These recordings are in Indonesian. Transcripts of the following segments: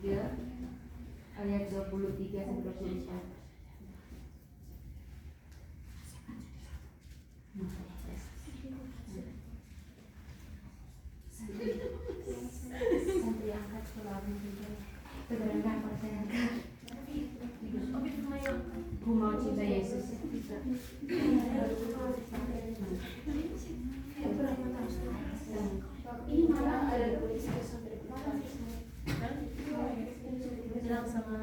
3 ayat 23 sampai 24. Sampai angkat selalu kebenaran percayakan. Ku mau cinta Yesus. Ini malah ada tulis sampai bilang sama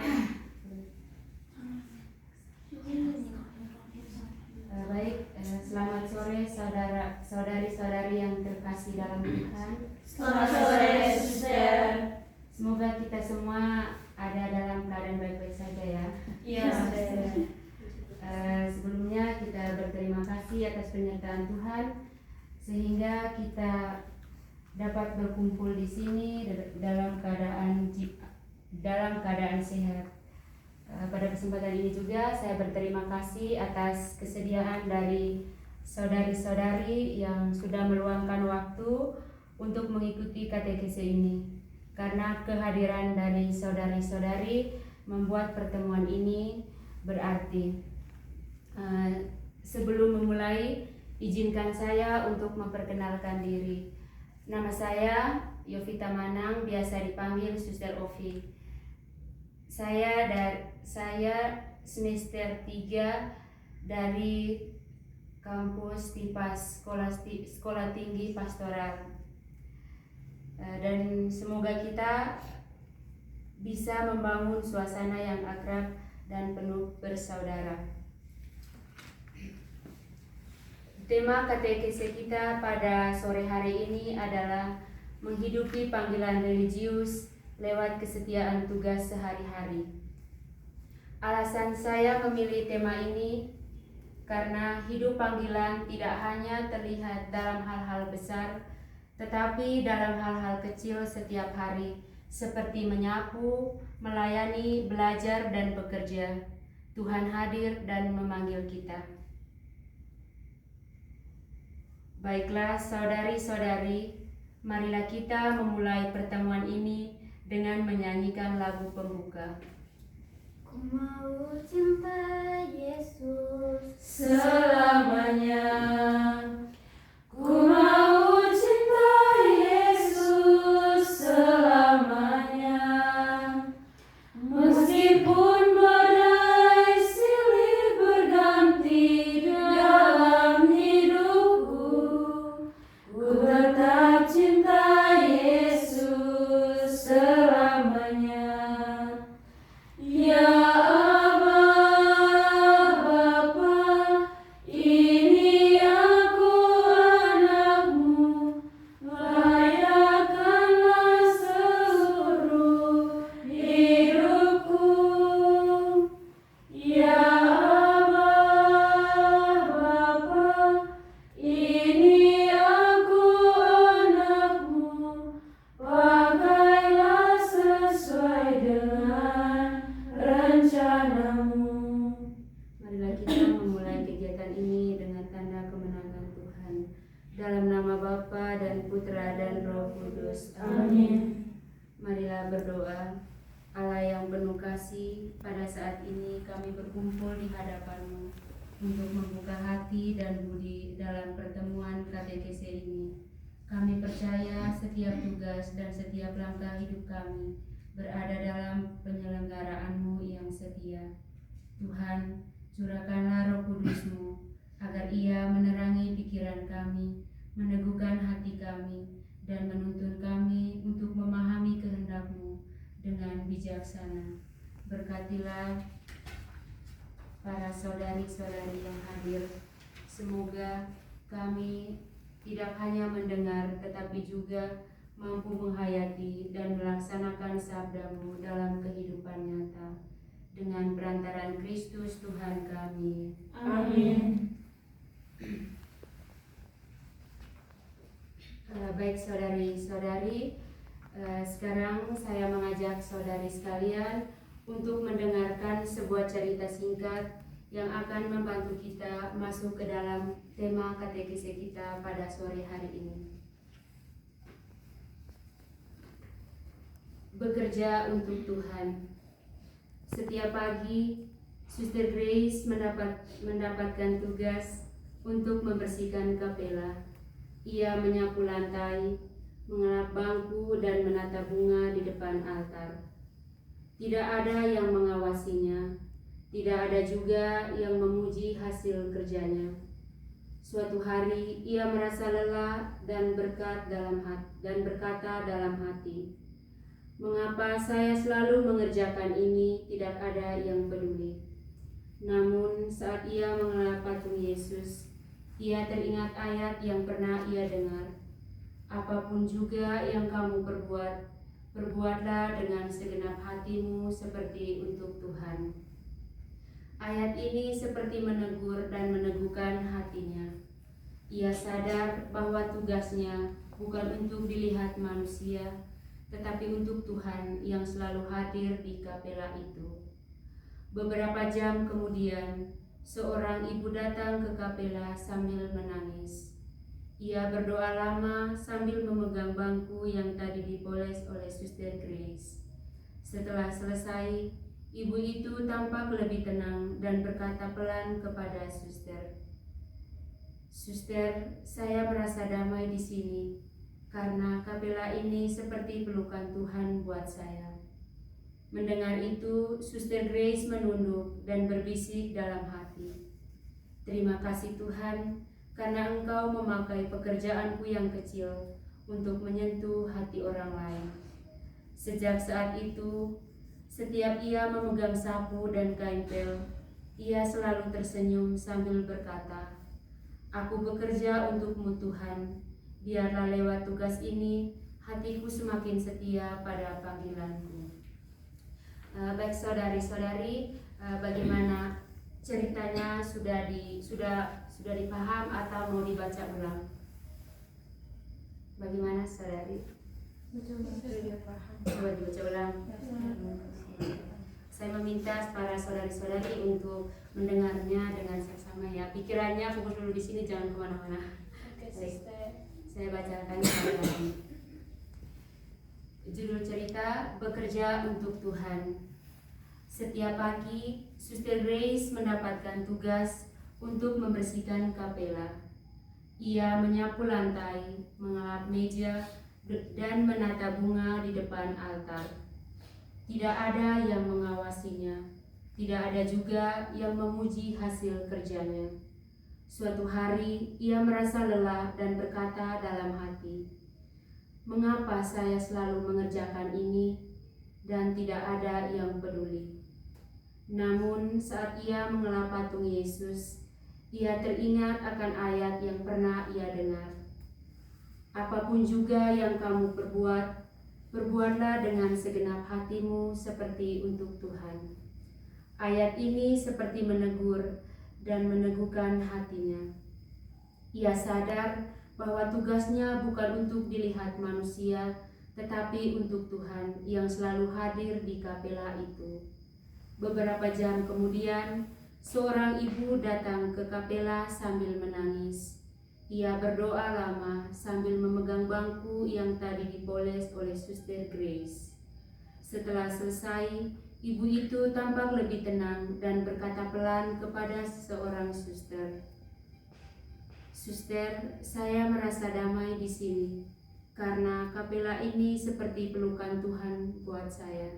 baik, selamat sore saudari-saudari yang terkasih dalam Tuhan. Selamat sore, Sister. Semoga kita semua ada dalam keadaan baik-baik saja ya. Iya, Sister. Sebelumnya kita berterima kasih atas penyertaan Tuhan sehingga kita dapat berkumpul di sini dalam keadaan sehat. Pada kesempatan ini juga saya berterima kasih atas kesediaan dari saudari-saudari yang sudah meluangkan waktu untuk mengikuti katekese ini. Karena kehadiran dari saudari-saudari membuat pertemuan ini berarti. Sebelum memulai, izinkan saya untuk memperkenalkan diri. Nama saya Yovita Manang, biasa dipanggil Suster Ovi. Saya semester 3 dari kampus Tipas Sekolah Tinggi Pastoral. Dan semoga kita bisa membangun suasana yang akrab dan penuh bersaudara. Tema katekese kita pada sore hari ini adalah menghidupi panggilan religius lewat kesetiaan tugas sehari-hari. Alasan saya memilih tema ini karena hidup panggilan tidak hanya terlihat dalam hal-hal besar, tetapi dalam hal-hal kecil setiap hari, seperti menyapu, melayani, belajar, dan bekerja. Tuhan hadir dan memanggil kita. Baiklah saudari-saudari, marilah kita memulai pertemuan ini dengan menyanyikan lagu pembuka. Ku mau cinta Yesus selamanya. Ku mau cinta Yesus selamanya. Meskipun badai silih berganti dalam hidupku, ku tetap cinta Yesus selamanya. Ya Aba, Bapa, ini aku anakmu, layakkanlah seluruh hidupku. Ya Aba, Bapa, ini aku anakmu, pakailah sesuai dengan rencanamu. Marilah kita memulai kegiatan ini dengan tanda kemenangan Tuhan. Dalam nama Bapa dan Putra dan Roh Kudus. Amin. Marilah berdoa. Allah yang penuh kasih, pada saat ini kami berkumpul di hadapan-Mu untuk membuka hati dan budi dalam pertemuan katekese ini. Kami percaya setiap tugas dan setiap langkah hidup kami berada dalam penyelenggaraan-Mu yang setia. Tuhan, curahkanlah Roh Kudus-Mu agar Ia menerangi pikiran kami, meneguhkan hati kami, dan menuntun kami untuk memahami kehendak-Mu dengan bijaksana. Berkatilah para saudari-saudari yang hadir. Semoga kami tidak hanya mendengar tetapi juga mampu menghayati dan melaksanakan sabda-Mu dalam kehidupan nyata. Dengan perantaraan Kristus Tuhan kami. Amin. Baik saudari-saudari, sekarang saya mengajak saudari sekalian untuk mendengarkan sebuah cerita singkat yang akan membantu kita masuk ke dalam tema katekese kita pada sore hari ini. bekerja untuk Tuhan. Setiap pagi, Suster Grace mendapatkan tugas untuk membersihkan kapela. Ia menyapu lantai, mengelap bangku, dan menata bunga di depan altar. Tidak ada yang mengawasinya, tidak ada juga yang memuji hasil kerjanya. Suatu hari ia merasa lelah dan berkata dalam hati, "Mengapa saya selalu mengerjakan ini, tidak ada yang peduli?" Namun saat ia mengelap patung Yesus, ia teringat ayat yang pernah ia dengar. "Apapun juga yang kamu perbuat, perbuatlah dengan segenap hatimu seperti untuk Tuhan." Ayat ini seperti menegur dan meneguhkan hatinya. Ia sadar bahwa tugasnya bukan untuk dilihat manusia, tetapi untuk Tuhan yang selalu hadir di kapela itu. Beberapa jam kemudian, seorang ibu datang ke kapela sambil menangis. Ia berdoa lama sambil memegang bangku yang tadi dipoles oleh Suster Grace. Setelah selesai, ibu itu tampak lebih tenang dan berkata pelan kepada suster, "Suster, saya merasa damai di sini karena kapela ini seperti pelukan Tuhan buat saya." Mendengar itu, Suster Grace menunduk dan berbisik dalam hati, "Terima kasih Tuhan, karena Engkau memakai pekerjaanku yang kecil untuk menyentuh hati orang lain." Sejak saat itu, setiap ia memegang sapu dan kain pel, ia selalu tersenyum sambil berkata, "Aku bekerja untukmu Tuhan, biarlah lewat tugas ini hatiku semakin setia pada panggilanku." Baik saudari-saudari, bagaimana ceritanya sudah dipaham atau mau dibaca ulang? Bagaimana saudari? Coba dibaca ulang. Saya meminta para saudari-saudari untuk mendengarnya dengan seksama ya. Pikirannya fokus dulu di sini, jangan kemana-mana. Saya bacakan lagi. Judul cerita, Bekerja untuk Tuhan. Setiap pagi, Suster Grace mendapatkan tugas untuk membersihkan kapela. Ia menyapu lantai, mengelap meja, dan menata bunga di depan altar. Tidak ada yang mengawasinya, tidak ada juga yang memuji hasil kerjanya. Suatu hari, ia merasa lelah dan berkata dalam hati, "Mengapa saya selalu mengerjakan ini dan tidak ada yang peduli?" Namun saat ia mengelap patung Yesus, ia teringat akan ayat yang pernah ia dengar. "Apapun juga yang kamu perbuat, perbuatlah dengan segenap hatimu seperti untuk Tuhan." Ayat ini seperti menegur dan meneguhkan hatinya. Ia sadar bahwa tugasnya bukan untuk dilihat manusia, tetapi untuk Tuhan yang selalu hadir di kapela itu. Beberapa jam kemudian, seorang ibu datang ke kapela sambil menangis. Ia berdoa lama sambil memegang bangku yang tadi dipoles oleh Suster Grace. Setelah selesai, ibu itu tampak lebih tenang dan berkata pelan kepada seorang suster, "Suster, saya merasa damai di sini karena kapela ini seperti pelukan Tuhan buat saya."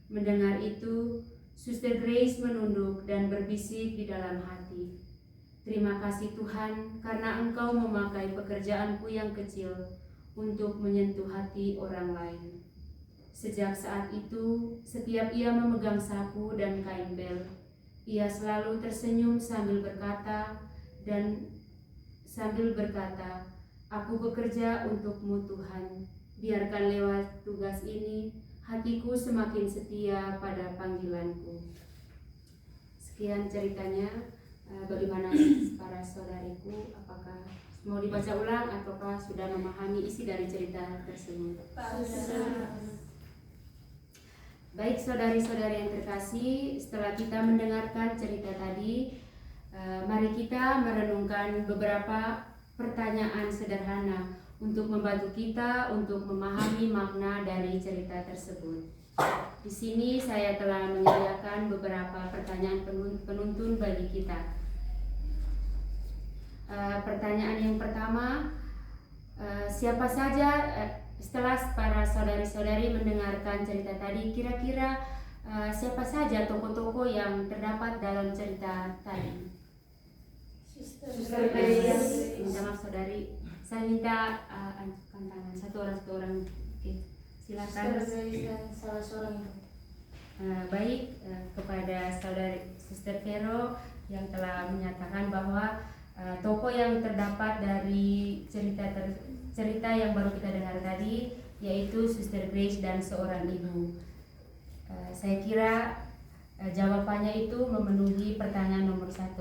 Mendengar itu, Suster Grace menunduk dan berbisik di dalam hati, "Terima kasih Tuhan, karena Engkau memakai pekerjaanku yang kecil untuk menyentuh hati orang lain." Sejak saat itu, setiap ia memegang sapu dan kain pel, ia selalu tersenyum sambil berkata, "Aku bekerja untukmu Tuhan, biarkan lewat tugas ini hatiku semakin setia pada panggilanku." Sekian ceritanya. Bagaimana para saudariku, apakah mau dibaca ulang ataukah sudah memahami isi dari cerita tersebut? Baik saudari-saudari yang terkasih, setelah kita mendengarkan cerita tadi, mari kita merenungkan beberapa pertanyaan sederhana untuk membantu kita untuk memahami makna dari cerita tersebut. Di sini saya telah menyediakan beberapa pertanyaan penuntun bagi kita. Pertanyaan yang pertama, siapa saja setelah para saudari-saudari mendengarkan cerita tadi, kira-kira siapa saja tokoh-tokoh yang terdapat dalam cerita tadi? Suster Grace. Minta maaf saudari, saya minta ajukan tangan satu orang. Oke, silakan. Suster Grace salah seorang itu. Baik, kepada saudari Suster Vero yang telah menyatakan bahwa tokoh yang terdapat dari cerita yang baru kita dengar tadi yaitu Suster Grace dan seorang ibu. Saya kira jawabannya itu memenuhi pertanyaan nomor 1.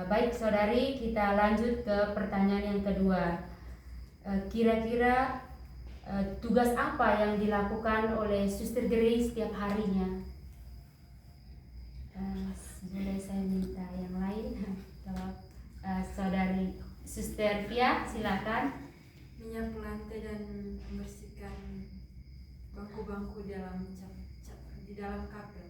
Baik saudari, kita lanjut ke pertanyaan yang kedua. Kira-kira tugas apa yang dilakukan oleh Suster Grace setiap harinya? Boleh saya minta yang lain jawab. Saudari Suster Pia, silakan. Menyapu lantai dan membersihkan bangku-bangku di dalam kapel.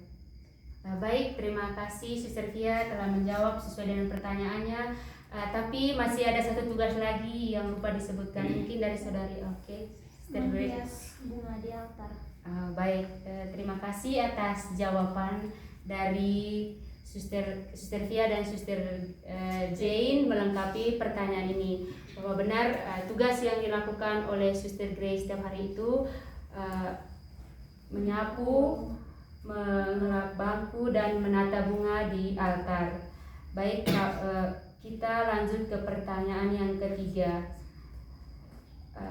Baik, terima kasih Suster Pia telah menjawab sesuai dengan pertanyaannya. Tapi masih ada satu tugas lagi yang lupa disebutkan, mungkin dari saudari. Oke, Suster Grace. Bunga di altar. Baik, terima kasih atas jawaban dari Suster Via dan Suster Jane melengkapi pertanyaan ini bahwa benar tugas yang dilakukan oleh Suster Grace setiap hari itu menyapu, mengelap bangku dan menata bunga di altar. Baik, kita lanjut ke pertanyaan yang ketiga.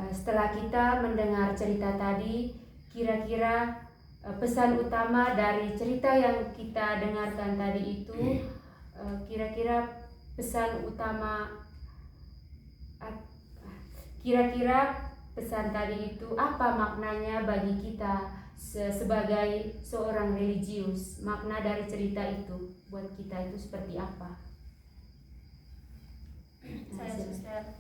Setelah kita mendengar cerita tadi, kira-kira pesan utama dari cerita yang kita dengarkan tadi itu, kira-kira pesan tadi itu apa maknanya bagi kita sebagai seorang religius? Makna dari cerita itu buat kita itu seperti apa? Saya Suster,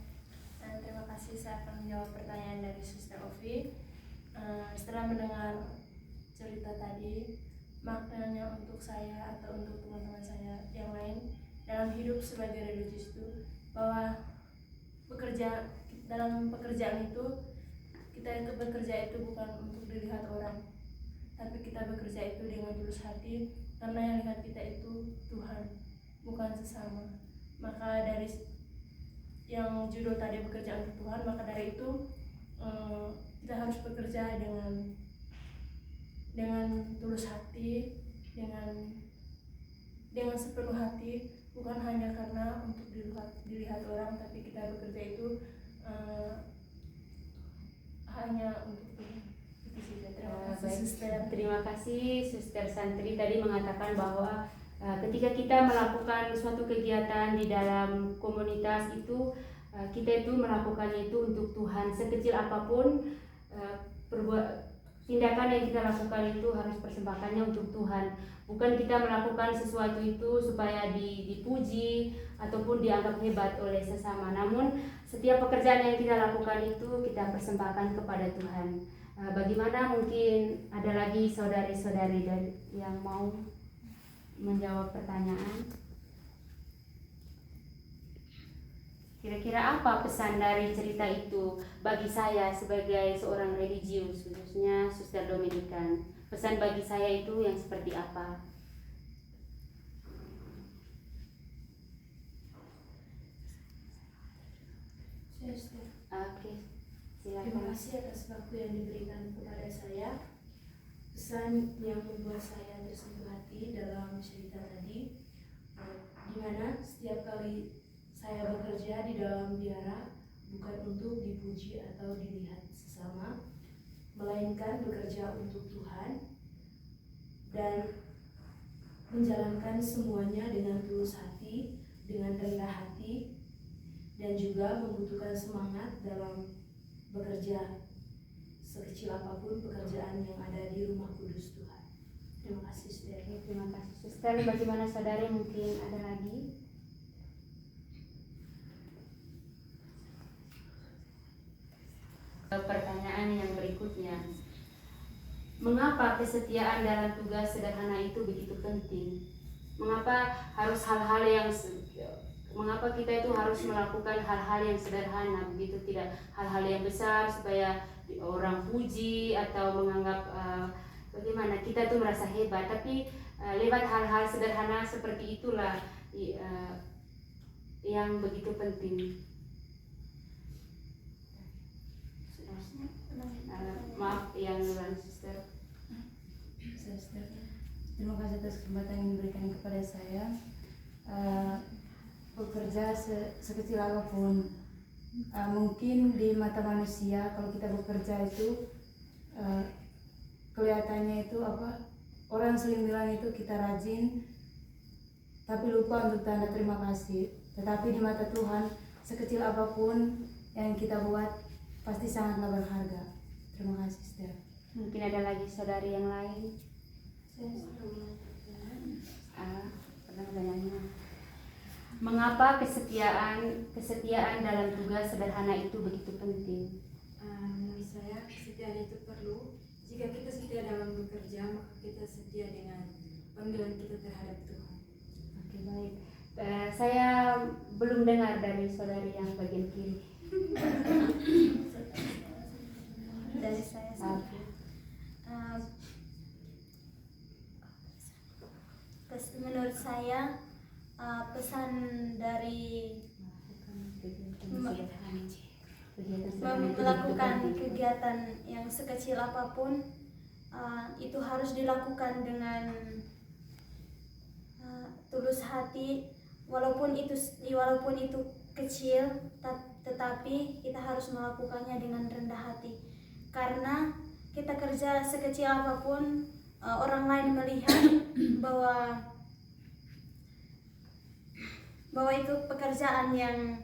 dan terima kasih saya akan menjawab pertanyaan dari Suster Ovi. Setelah mendengar cerita tadi, maknanya untuk saya atau untuk teman-teman saya yang lain dalam hidup sebagai religius itu bahwa dalam pekerjaan itu kita bekerja itu bukan untuk dilihat orang, tapi kita bekerja itu dengan tulus hati karena yang lihat kita itu Tuhan, bukan sesama. Maka dari yang judul tadi bekerja untuk Tuhan, maka dari itu kita harus bekerja dengan tulus hati, dengan sepenuh hati, bukan hanya karena untuk dilihat orang, tapi kita bekerja itu hanya untuk Tuhan. Itu saja. Terima kasih Suster. Terima kasih Suster Santri tadi mengatakan bahwa ketika kita melakukan suatu kegiatan di dalam komunitas itu, kita itu melakukannya itu untuk Tuhan. Sekecil apapun tindakan yang kita lakukan itu harus persembahkannya untuk Tuhan. Bukan kita melakukan sesuatu itu supaya dipuji ataupun dianggap hebat oleh sesama. Namun setiap pekerjaan yang kita lakukan itu kita persembahkan kepada Tuhan. Bagaimana, mungkin ada lagi saudari-saudari yang mau menjawab pertanyaan? Kira-kira apa pesan dari cerita itu bagi saya sebagai seorang religius, khususnya Suster Dominikan? Pesan bagi saya itu yang seperti apa? Suster. Oke, Terima silakan. kasih atas waktu yang diberikan kepada saya. Pesan yang membuat saya tersentuh hati dalam cerita tadi, di mana setiap kali saya bekerja di dalam biara bukan untuk dipuji atau dilihat sesama, melainkan bekerja untuk Tuhan dan menjalankan semuanya dengan tulus hati, dengan rendah hati, dan juga membutuhkan semangat dalam bekerja sekecil apapun pekerjaan yang ada di rumah kudus Tuhan. Terima kasih Suster. Terima kasih Suster. Bagaimana saudari, mungkin ada lagi? berikutnya. Mengapa kesetiaan dalam tugas sederhana itu begitu penting? Mengapa harus mengapa kita itu harus melakukan hal-hal yang sederhana begitu, tidak hal-hal yang besar supaya orang puji atau menganggap bagaimana kita itu merasa hebat, tapi lewat hal-hal sederhana seperti itulah yang begitu penting. Maaf yang duluan, Sister. Terima kasih atas kesempatan yang diberikan kepada saya. Bekerja sekecil apapun, mungkin di mata manusia kalau kita bekerja itu kelihatannya itu orang sering bilang itu kita rajin, tapi lupa untuk tanda terima kasih. Tetapi di mata Tuhan sekecil apapun yang kita buat pasti sangatlah berharga. Terima kasih, Sister. Mungkin ada lagi saudari yang lain. Mengapa kesetiaan dalam tugas sederhana itu begitu penting? Menurut saya kesetiaan itu perlu. Jika kita setia dalam bekerja, maka kita setia dengan panggilan kita terhadap Tuhan. Oke, baik. Saya belum dengar dari saudari yang bagian kiri. Dari saya sendiri. Menurut saya pesan dari melakukan kegiatan yang sekecil apapun itu harus dilakukan dengan tulus hati, walaupun itu kecil, tetapi kita harus melakukannya dengan rendah hati, karena kita kerja sekecil apapun, orang lain melihat bahwa itu pekerjaan yang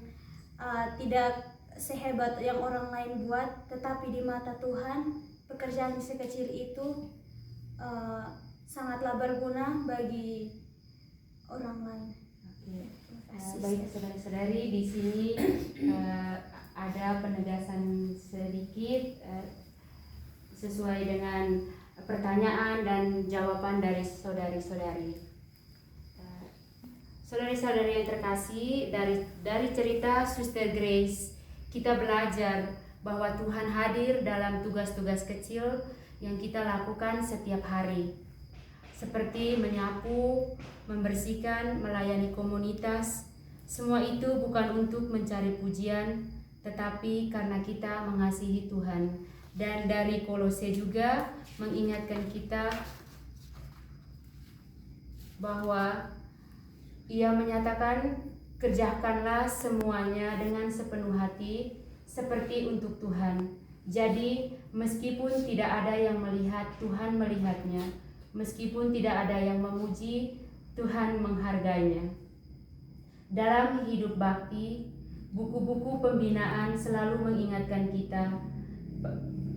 tidak sehebat yang orang lain buat, tetapi di mata Tuhan pekerjaan sekecil itu sangatlah berguna bagi orang lain. Baik saudara-saudari, di sini ada penegasan sedikit sesuai dengan pertanyaan dan jawaban dari saudari-saudari. Saudari-saudari yang terkasih, dari cerita Suster Grace kita belajar bahwa Tuhan hadir dalam tugas-tugas kecil yang kita lakukan setiap hari, seperti menyapu, membersihkan, melayani komunitas. Semua itu bukan untuk mencari pujian, tetapi karena kita mengasihi Tuhan. Dan dari Kolose juga mengingatkan kita bahwa Ia menyatakan, kerjakanlah semuanya dengan sepenuh hati seperti untuk Tuhan. Jadi meskipun tidak ada yang melihat, Tuhan melihatnya. Meskipun tidak ada yang memuji, Tuhan menghargainya. Dalam hidup bakti, buku-buku pembinaan selalu mengingatkan kita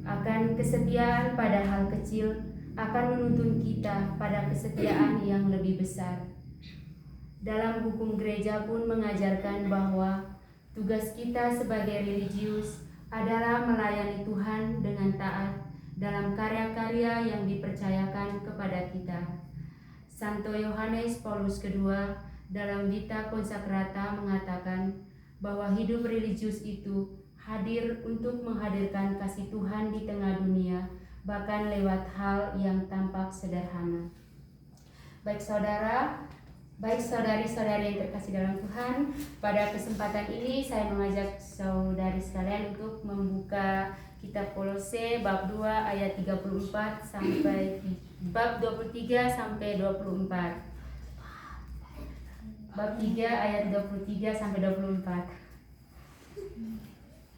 akan kesetiaan pada hal kecil, akan menuntun kita pada kesetiaan yang lebih besar. Dalam hukum gereja pun mengajarkan bahwa tugas kita sebagai religius adalah melayani Tuhan dengan taat dalam karya-karya yang dipercayakan kepada kita. Santo Yohanes Paulus II dalam Vita Consacrata mengatakan bahwa hidup religius itu hadir untuk menghadirkan kasih Tuhan di tengah dunia, bahkan lewat hal yang tampak sederhana. Baik saudara, baik saudari-saudari yang terkasih dalam Tuhan, pada kesempatan ini saya mengajak saudari sekalian untuk membuka kitab Kolose bab 2 ayat 34 sampai bab 23 sampai 24. Bab 3 ayat 23 sampai 24.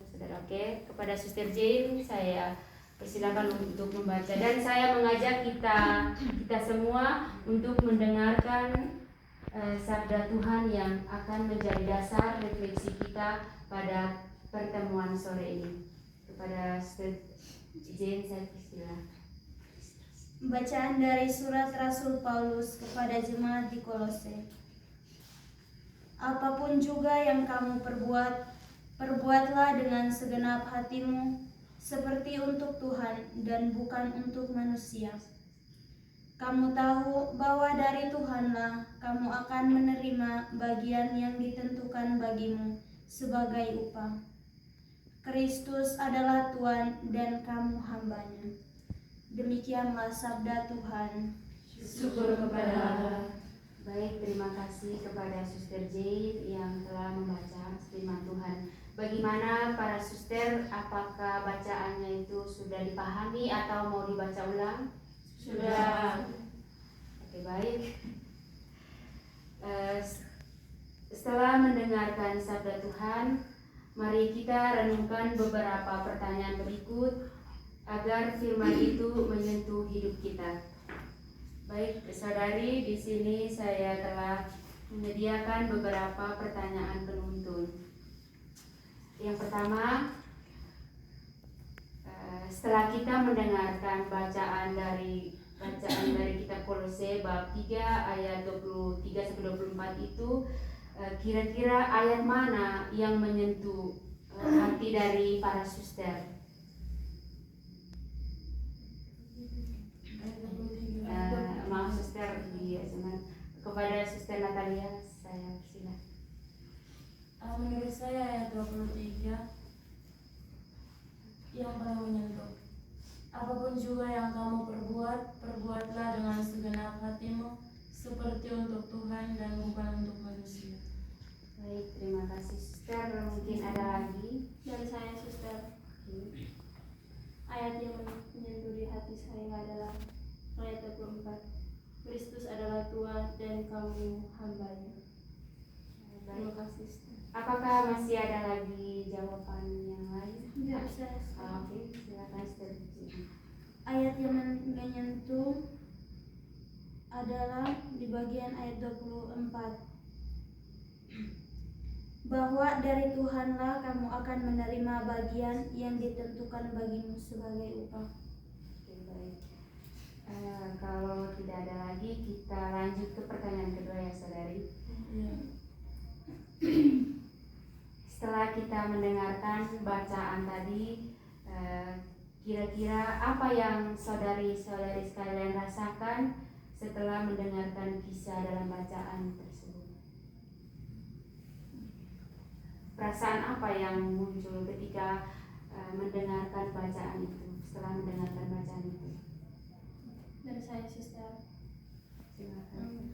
Saudara, oke, kepada Suster Jane saya persilakan untuk membaca, dan saya mengajak kita semua untuk mendengarkan sabda Tuhan yang akan menjadi dasar refleksi kita pada pertemuan sore ini. Kepada Sister Jane saya persilakan. Bacaan dari surat Rasul Paulus kepada jemaat di Kolose. Apapun juga yang kamu perbuat, perbuatlah dengan segenap hatimu seperti untuk Tuhan dan bukan untuk manusia. Kamu tahu bahwa dari Tuhanlah kamu akan menerima bagian yang ditentukan bagimu sebagai upah. Kristus adalah Tuhan dan kamu hambanya. Demikianlah sabda Tuhan. Syukur kepada Allah. Baik, terima kasih kepada Suster Jade yang telah membaca firman Tuhan. Bagaimana para suster, apakah bacaannya itu sudah dipahami atau mau dibaca ulang? Sudah. Oke, baik. Setelah mendengarkan sabda Tuhan, mari kita renungkan beberapa pertanyaan berikut agar firman itu menyentuh hidup kita. Baik, saudari, di sini saya telah menyediakan beberapa pertanyaan penuntun. Yang pertama, setelah kita mendengarkan bacaan dari kitab Kolose bab 3 ayat 23 sampai 24 itu, kira-kira ayat mana yang menyentuh hati dari para suster? Maaf suster, kepada Suster Natalia saya silakan. Menurut saya ayat 23 yang paling menyentuh. Apapun juga yang kamu perbuat, perbuatlah dengan segenap hatimu, seperti untuk Tuhan dan bukan untuk manusia. Baik, terima kasih Suster. Mungkin ada lagi? Dan saya suster, ayat yang menyentuh di hati saya adalah ayat 24. Kristus adalah Tuhan dan kamu hambanya. Terima kasih suster. Apakah masih ada lagi jawaban yang lain? Tidak bisa. Oke, silakan Suster. Ayat yang menyentuh adalah di bagian ayat 24. Bahwa dari Tuhanlah kamu akan menerima bagian yang ditentukan bagimu sebagai upah. Oke, baik. Kalau tidak ada lagi, kita lanjut ke pertanyaan kedua ya saudari. Setelah kita mendengarkan bacaan tadi, kira-kira apa yang saudari-saudari sekalian rasakan setelah mendengarkan kisah dalam bacaan tersebut? Perasaan apa yang muncul ketika mendengarkan bacaan itu, setelah mendengarkan bacaan itu? Dan saya suster, Silakan.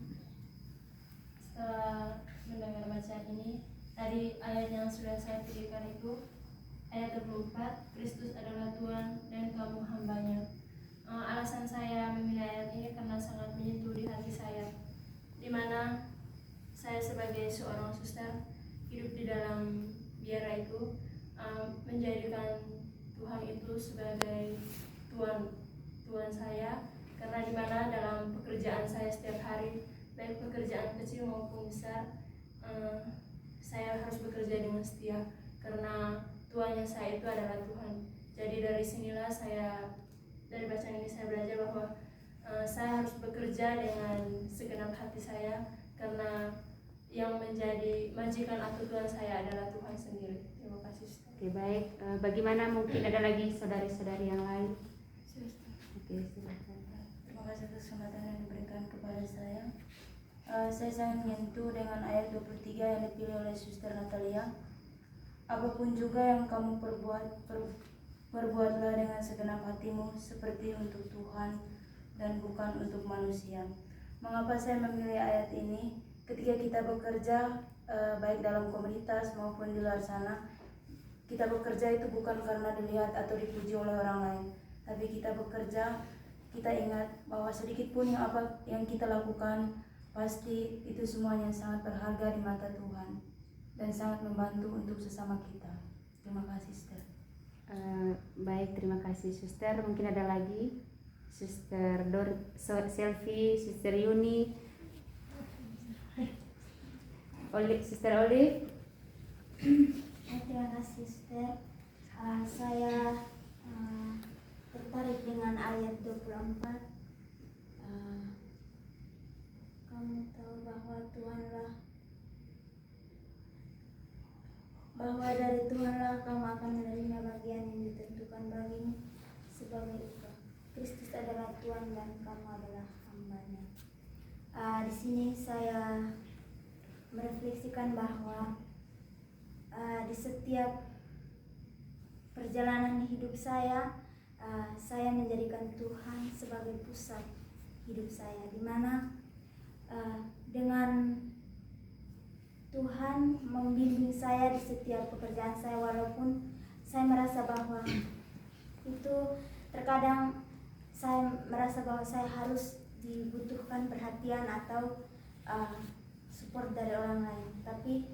Setelah mendengar bacaan ini, tadi ayat yang sudah saya pilihkan itu ayat 24, Kristus adalah Tuhan dan kamu hambanya. Alasan saya memilih ayat ini karena sangat menyentuh di hati saya, di mana saya sebagai seorang suster hidup di dalam biara itu, menjadikan Tuhan itu sebagai Tuhan saya, karena di mana dalam pekerjaan saya setiap hari, baik pekerjaan kecil maupun besar, saya harus bekerja dengan setia karena Tuhannya saya itu adalah Tuhan. Jadi dari sinilah dari bacaan ini saya belajar bahwa saya harus bekerja dengan segenap hati saya, karena yang menjadi majikan atau Tuhan saya adalah Tuhan sendiri. Terima kasih. Oke, baik. Bagaimana, mungkin ada lagi saudari-saudari yang lain? Oke, silakan. Terima kasih atas kesempatan yang diberikan kepada saya. Saya sangat menyentuh dengan ayat 23 yang dipilih oleh Suster Natalia. Apapun juga yang kamu perbuatlah dengan segenap hatimu, seperti untuk Tuhan dan bukan untuk manusia. Mengapa saya memilih ayat ini? Ketika kita bekerja, baik dalam komunitas maupun di luar sana, kita bekerja itu bukan karena dilihat atau dipuji oleh orang lain, tapi kita bekerja, kita ingat bahwa sedikit pun yang kita lakukan, pasti itu semuanya sangat berharga di mata Tuhan dan sangat membantu untuk sesama kita. Terima kasih, Suster. Baik, terima kasih Suster. Mungkin ada lagi Suster Selvi, Suster Yuni, Suster Olive. Terima kasih suster. Saya tertarik dengan ayat 24. Kamu tahu bahwa Tuhanlah bahwa dari Tuhanlah kamu akan menerima bagian yang ditentukan bagimu sebagai upah. Kristus adalah Tuhan dan kamu adalah hambanya. Di sini saya merefleksikan bahwa di setiap perjalanan hidup saya menjadikan Tuhan sebagai pusat hidup saya, di mana dengan Tuhan membimbing saya di setiap pekerjaan saya, walaupun saya merasa bahwa itu terkadang saya merasa bahwa saya harus dibutuhkan perhatian atau support dari orang lain, tapi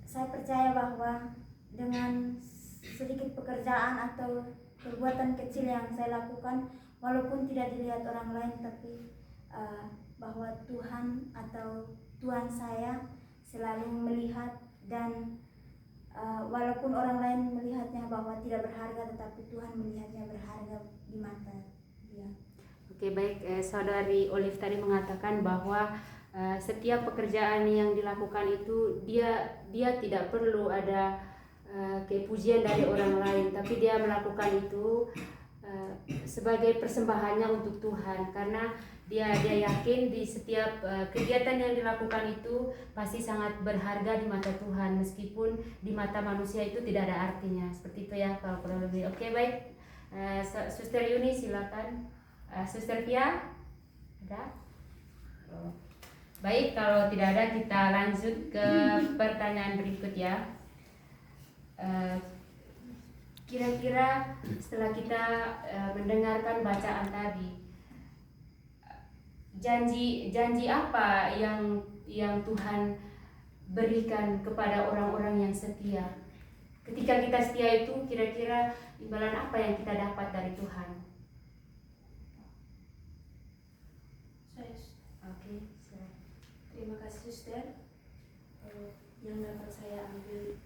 saya percaya bahwa dengan sedikit pekerjaan atau perbuatan kecil yang saya lakukan, walaupun tidak dilihat orang lain, tapi bahwa Tuhan atau Tuhan saya selalu melihat, dan walaupun orang lain melihatnya bahwa tidak berharga, tetapi Tuhan melihatnya berharga di mata dia. Oke, baik. Saudari Olive tadi mengatakan bahwa setiap pekerjaan yang dilakukan itu dia tidak perlu ada kepujian dari orang lain, tapi dia melakukan itu sebagai persembahannya untuk Tuhan, karena dia yakin di setiap kegiatan yang dilakukan itu pasti sangat berharga di mata Tuhan, meskipun di mata manusia itu tidak ada artinya. Seperti itu ya kalau kurang lebih. Oke, baik. Suster Yuni silakan. Suster Pia ada? Oh. Baik, kalau tidak ada kita lanjut ke pertanyaan berikut ya. Kira-kira setelah kita mendengarkan bacaan tadi, janji apa yang Tuhan berikan kepada orang-orang yang setia? Ketika kita setia itu, kira-kira imbalan apa yang kita dapat dari Tuhan? Oke, Terima kasih Suster. Yang dapat saya ambil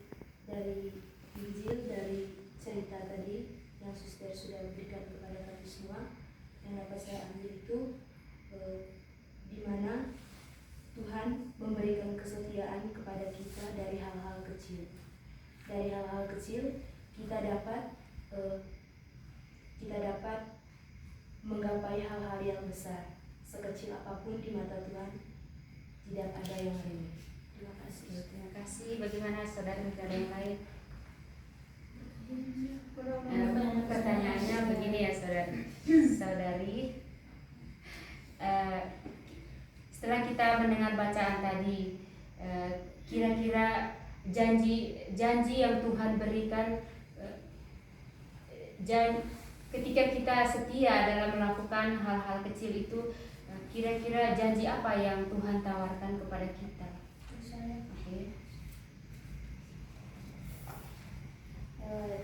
dari Injil, dari cerita tadi yang Suster sudah berikan kepada kami semua, yang dapat saya ambil itu di mana Tuhan memberikan kesetiaan kepada kita dari hal-hal kecil. Dari hal-hal kecil kita dapat menggapai hal-hal yang besar. Sekecil apapun di mata Tuhan tidak ada yang remeh. Terima kasih. Terima kasih. Bagaimana saudara, tidak ada yang lain? Pertanyaannya begini ya saudari. Setelah kita mendengar bacaan tadi, kira-kira janji yang Tuhan berikan, ketika kita setia dalam melakukan hal-hal kecil itu, kira-kira janji apa yang Tuhan tawarkan kepada kita? Okay.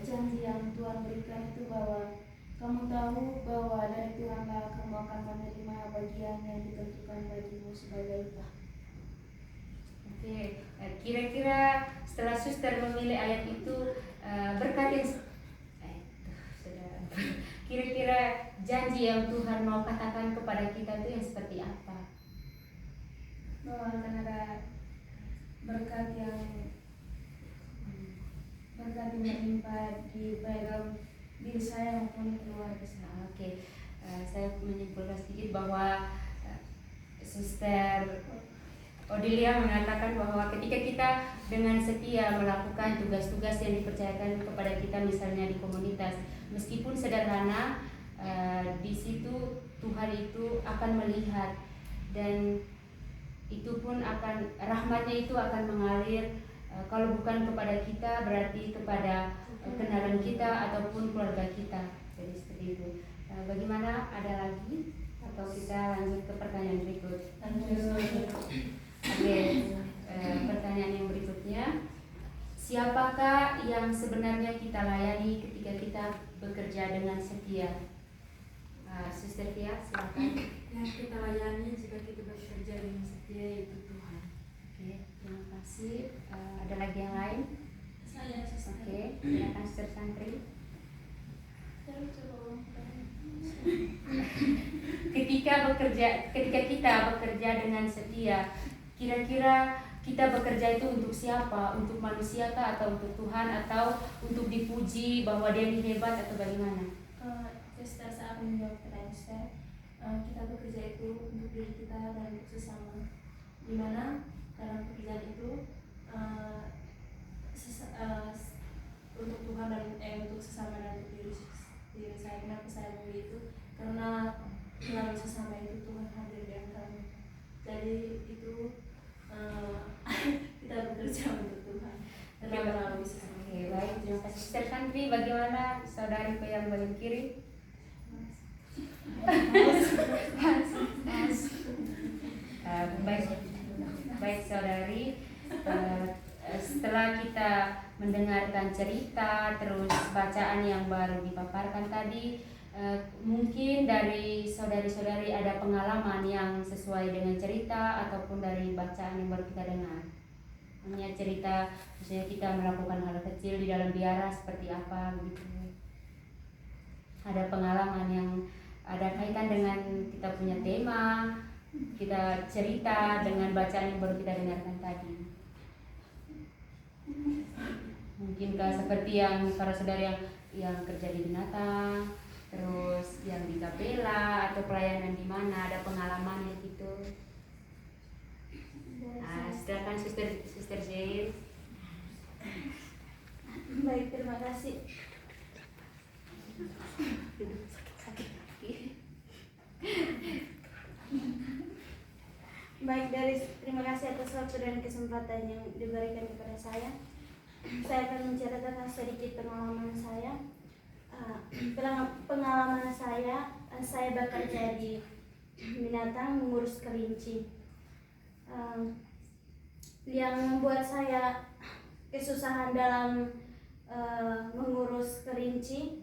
Janji yang Tuhan berikan itu bahwa kamu tahu bahwa dari Tuhanlah kamu akan menerima bagian yang ditentukan bagimu sebagai upah. Oke, kira-kira setelah suster memilih ayat itu, berkat kira-kira janji yang Tuhan mau katakan kepada kita itu yang seperti apa? Bahwa akan ada berkat yang melimpah di dalam diri saya maupun keluarga saya. Oke, saya menyimpulkan sedikit bahwa Suster Odilia mengatakan bahwa ketika kita dengan setia melakukan tugas-tugas yang dipercayakan kepada kita, misalnya di komunitas, meskipun sederhana, di situ Tuhan itu akan melihat, dan itu pun akan rahmatnya itu akan mengalir. Kalau bukan kepada kita, berarti kepada kenalan kita ataupun keluarga kita. Jadi seperti itu. Bagaimana, ada lagi atau kita lanjut ke pertanyaan berikut? Oke, pertanyaan yang berikutnya, siapakah yang sebenarnya kita layani ketika kita bekerja dengan setia? Suster Tia, silakan. Yang kita layani jika kita bekerja dengan setia yaitu Tuhan. Oke, terima kasih. Ada lagi yang lain? Saya Oke, silakan Suster Santri. Ketika kita bekerja dengan setia, kira-kira kita bekerja itu untuk siapa? Untuk manusia kah atau untuk Tuhan atau untuk dipuji bahwa dia ini hebat atau bagaimana? Suster, saat menjawab pertanyaan Suster, kita bekerja itu untuk diri kita dan untuk sesama, dimana dalam pekerjaan itu untuk Tuhan dan untuk sesama dan untuk diri saya. Kenapa saya memilih itu? Karena melalui sesama itu Tuhan hadir di antara kami. Jadi itu kita bekerja untuk Tuhan dan melalui sesama. Oke, baik, terima kasih. Sister Santri, bagaimana saudariku yang paling kiri? Baik saudari, setelah kita mendengarkan cerita terus bacaan yang baru dipaparkan tadi, mungkin dari saudari-saudari ada pengalaman yang sesuai dengan cerita ataupun dari bacaan yang baru kita dengar. Hanya cerita, misalnya kita melakukan hal kecil di dalam biara seperti apa gitu. Ada pengalaman yang ada kaitan dengan kita punya tema, kita cerita dengan bacaan yang baru kita dengarkan tadi. Mungkinkah seperti yang para saudara yang kerja di binatang, terus yang di kapela atau pelayanan di mana ada pengalaman yang gitu. Silakan Sister Jane. Baik, terima kasih. Baik, terima kasih atas waktu dan kesempatan yang diberikan kepada saya. Saya akan menceritakan sedikit pengalaman saya. Pengalaman saya bekerja di binatang mengurus kelinci. Yang membuat saya kesusahan dalam mengurus kelinci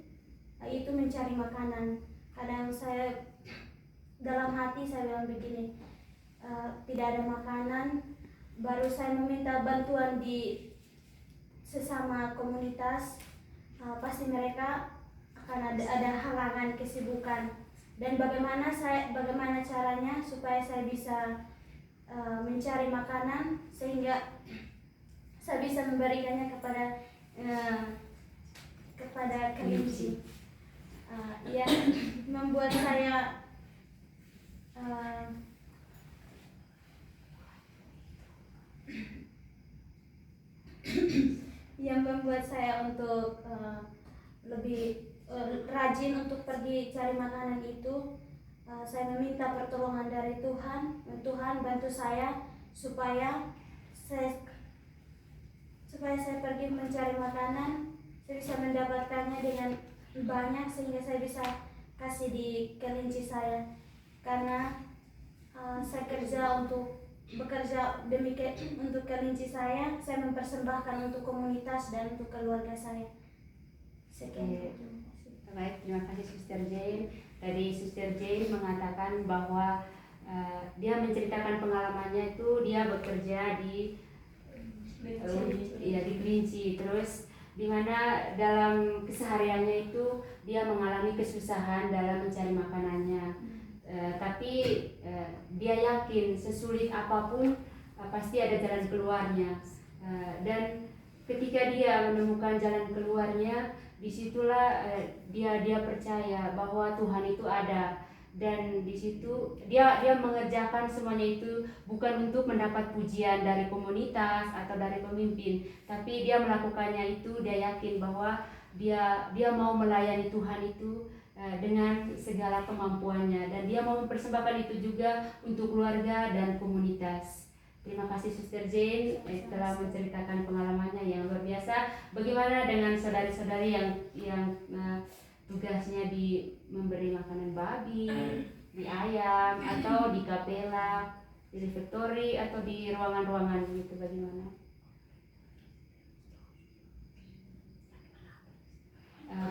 itu mencari makanan. Kadang saya dalam hati saya bilang begini, tidak ada makanan, baru saya meminta bantuan di sesama komunitas, pasti mereka akan ada halangan kesibukan. Dan bagaimana caranya supaya saya bisa mencari makanan sehingga saya bisa memberikannya kepada kelinci. Yang membuat saya untuk lebih rajin untuk pergi cari makanan itu, saya meminta pertolongan dari Tuhan. Tuhan bantu saya supaya saya pergi mencari makanan, saya bisa mendapatkannya dengan banyak sehingga saya bisa kasih di kelinci saya. Karena saya bekerja untuk kelinci saya mempersembahkan untuk komunitas dan untuk keluarga saya. Sekian. Baik, terima kasih Sister Jane. Tadi Sister Jane mengatakan bahwa dia menceritakan pengalamannya itu dia bekerja di kelinci, terus di mana dalam kesehariannya itu dia mengalami kesusahan dalam mencari makanannya. Tapi dia yakin sesulit apapun pasti ada jalan keluarnya. Dan ketika dia menemukan jalan keluarnya, disitulah dia percaya bahwa Tuhan itu ada. Dan di situ dia mengerjakan semuanya itu bukan untuk mendapat pujian dari komunitas atau dari pemimpin, tapi dia melakukannya itu dia yakin bahwa dia mau melayani Tuhan itu dengan segala kemampuannya, dan dia mau mempersembahkan itu juga untuk keluarga dan komunitas. Terima kasih Sister Jane telah menceritakan pengalamannya yang luar biasa. Bagaimana dengan saudari-saudari yang tugasnya di memberi makanan babi, di ayam, atau di kapela, di refektori, atau di ruangan-ruangan gitu, bagaimana?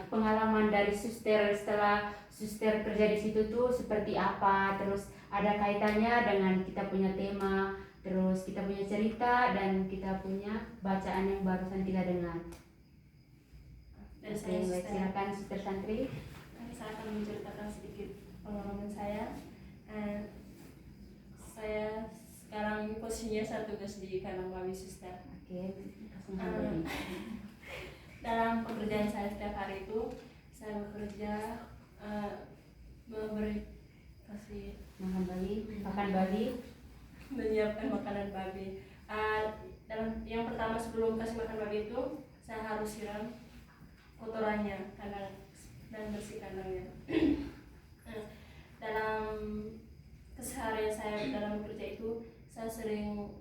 Pengalaman dari suster setelah suster kerja di situ tuh seperti apa? Terus ada kaitannya dengan kita punya tema, terus kita punya cerita, dan kita punya bacaan yang barusan kita dengar. Dan Baik, silakan Sister Santri. Saya akan menceritakan sedikit pengalaman saya. Saya sekarang ini posisinya saya tugas di Kanang Babi, Suster. Oke, langsung kembali. Dalam pekerjaan saya setiap hari itu saya bekerja memberi kasih Makan babi, pakan babi. menyiapkan makanan babi. Dalam yang pertama sebelum kasih makan babi itu saya harus siram kotorannya dan bersih kandangnya. Dalam keseharian saya dalam bekerja itu saya sering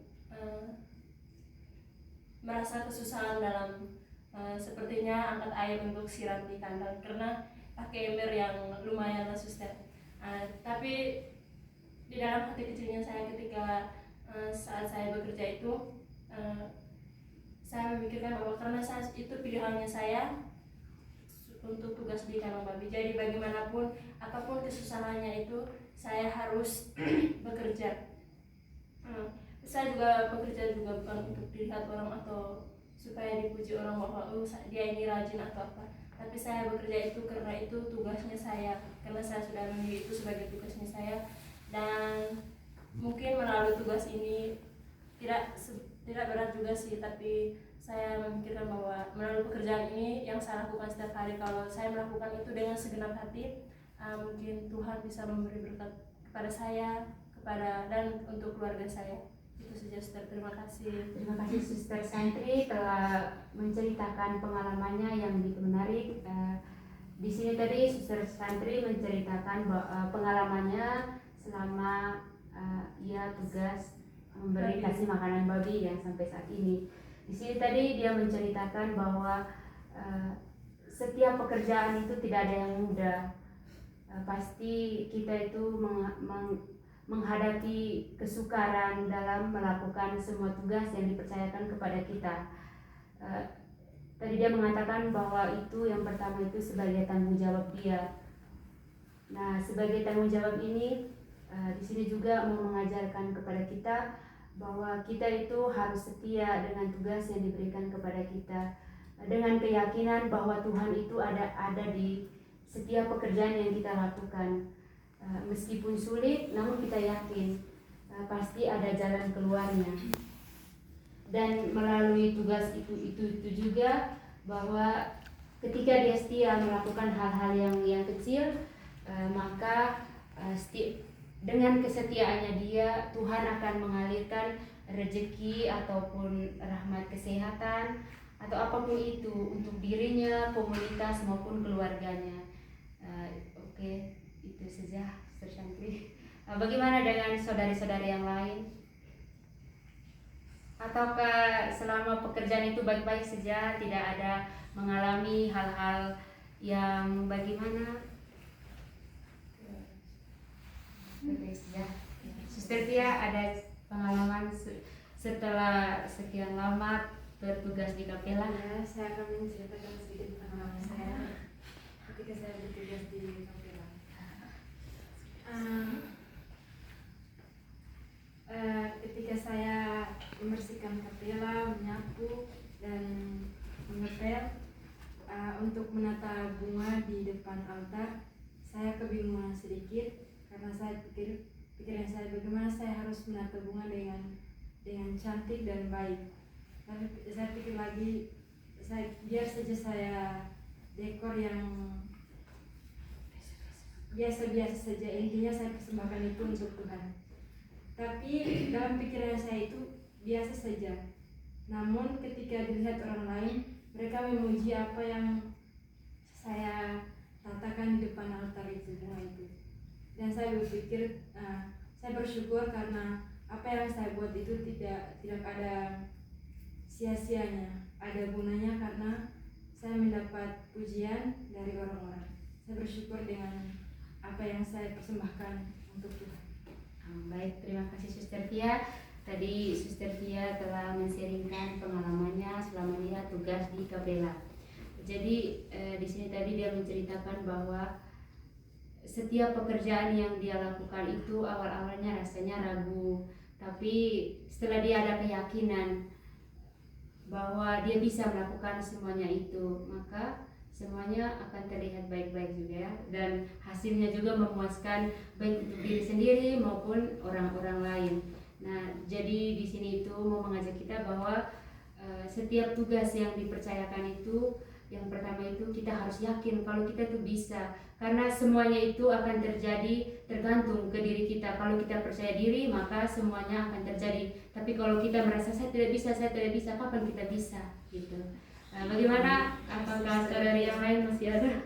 merasa kesusahan dalam sepertinya angkat air untuk siram di kandang karena pakai ember yang lumayan lah, Suster. Tapi di dalam hati kecilnya saya ketika saat saya bekerja itu saya memikirkan bahwa karena saat itu pilihannya saya untuk tugas di kandang babi, jadi bagaimanapun apapun kesusahannya itu saya harus bekerja. Saya juga bekerja juga bukan untuk dilihat orang atau supaya dipuji orang bahwa dia ini rajin atau apa, tapi saya bekerja itu karena itu tugasnya saya, karena saya sudah memilih itu sebagai tugasnya saya. Dan mungkin melalui tugas ini tidak berat juga sih, tapi saya memikirkan bahwa melalui pekerjaan ini yang saya lakukan setiap hari, kalau saya melakukan itu dengan segenap hati, mungkin Tuhan bisa memberi berkat kepada saya, dan untuk keluarga saya. Itu saja, Suster. Terima kasih. Terima kasih Suster Santri telah menceritakan pengalamannya yang begitu menarik. Di sini tadi Suster Santri menceritakan pengalamannya selama ia tugas memberi kasih makanan babi yang sampai saat ini. Di sini tadi dia menceritakan bahwa setiap pekerjaan itu tidak ada yang mudah. Pasti kita itu menghadapi kesukaran dalam melakukan semua tugas yang dipercayakan kepada kita. Tadi dia mengatakan bahwa itu yang pertama itu sebagai tanggung jawab dia. Nah, sebagai tanggung jawab ini di sini juga mau mengajarkan kepada kita bahwa kita itu harus setia dengan tugas yang diberikan kepada kita, dengan keyakinan bahwa Tuhan itu ada di setiap pekerjaan yang kita lakukan. Meskipun sulit, namun kita yakin pasti ada jalan keluarnya. Dan melalui tugas itu juga bahwa ketika dia setia melakukan hal-hal yang kecil, maka dengan kesetiaannya dia, Tuhan akan mengalirkan rezeki ataupun rahmat kesehatan atau apapun itu untuk dirinya, komunitas maupun keluarganya. Oke. Itu saja, Suster Santri. Bagaimana dengan saudari-saudari yang lain? Ataukah selama pekerjaan itu baik-baik saja, tidak ada mengalami hal-hal yang bagaimana? Baik saja. Suster Tia, ada pengalaman setelah sekian lama bertugas di kapela? Ya, saya akan menceritakan sedikit pengalaman saya ketika saya bertugas di kapela. Ketika saya membersihkan kapela, menyapu dan mengepel untuk menata bunga di depan altar, saya kebingungan sedikit karena saya pikiran saya bagaimana saya harus menata bunga dengan cantik dan baik. Tapi saya pikir lagi, biar saja saya dekor yang biasa-biasa saja, intinya saya persembahkan itu untuk Tuhan. Tapi dalam pikiran saya itu biasa saja. Namun ketika dilihat orang lain, mereka memuji apa yang saya tatakan di depan altar itu, bunga itu. Dan saya berpikir, saya bersyukur karena apa yang saya buat itu tidak ada sia-sianya, ada gunanya karena saya mendapat pujian dari orang-orang. Saya bersyukur dengan apa yang saya persembahkan untuk Tuhan. Baik, terima kasih Suster Tia. Tadi Suster Tia telah men-sharingkan pengalamannya selama dia tugas di kapela. Jadi di sini tadi dia menceritakan bahwa setiap pekerjaan yang dia lakukan itu awal-awalnya rasanya ragu, tapi setelah dia ada keyakinan bahwa dia bisa melakukan semuanya itu, maka semuanya akan terlihat baik-baik juga ya, dan hasilnya juga memuaskan baik untuk diri sendiri maupun orang-orang lain. Nah, jadi di sini itu mau mengajak kita bahwa setiap tugas yang dipercayakan itu, yang pertama itu kita harus yakin kalau kita tuh bisa, karena semuanya itu akan terjadi tergantung ke diri kita. Kalau kita percaya diri maka semuanya akan terjadi, tapi kalau kita merasa saya tidak bisa, kapan kita bisa gitu. Bagaimana, apakah saudara yang lain masih ada?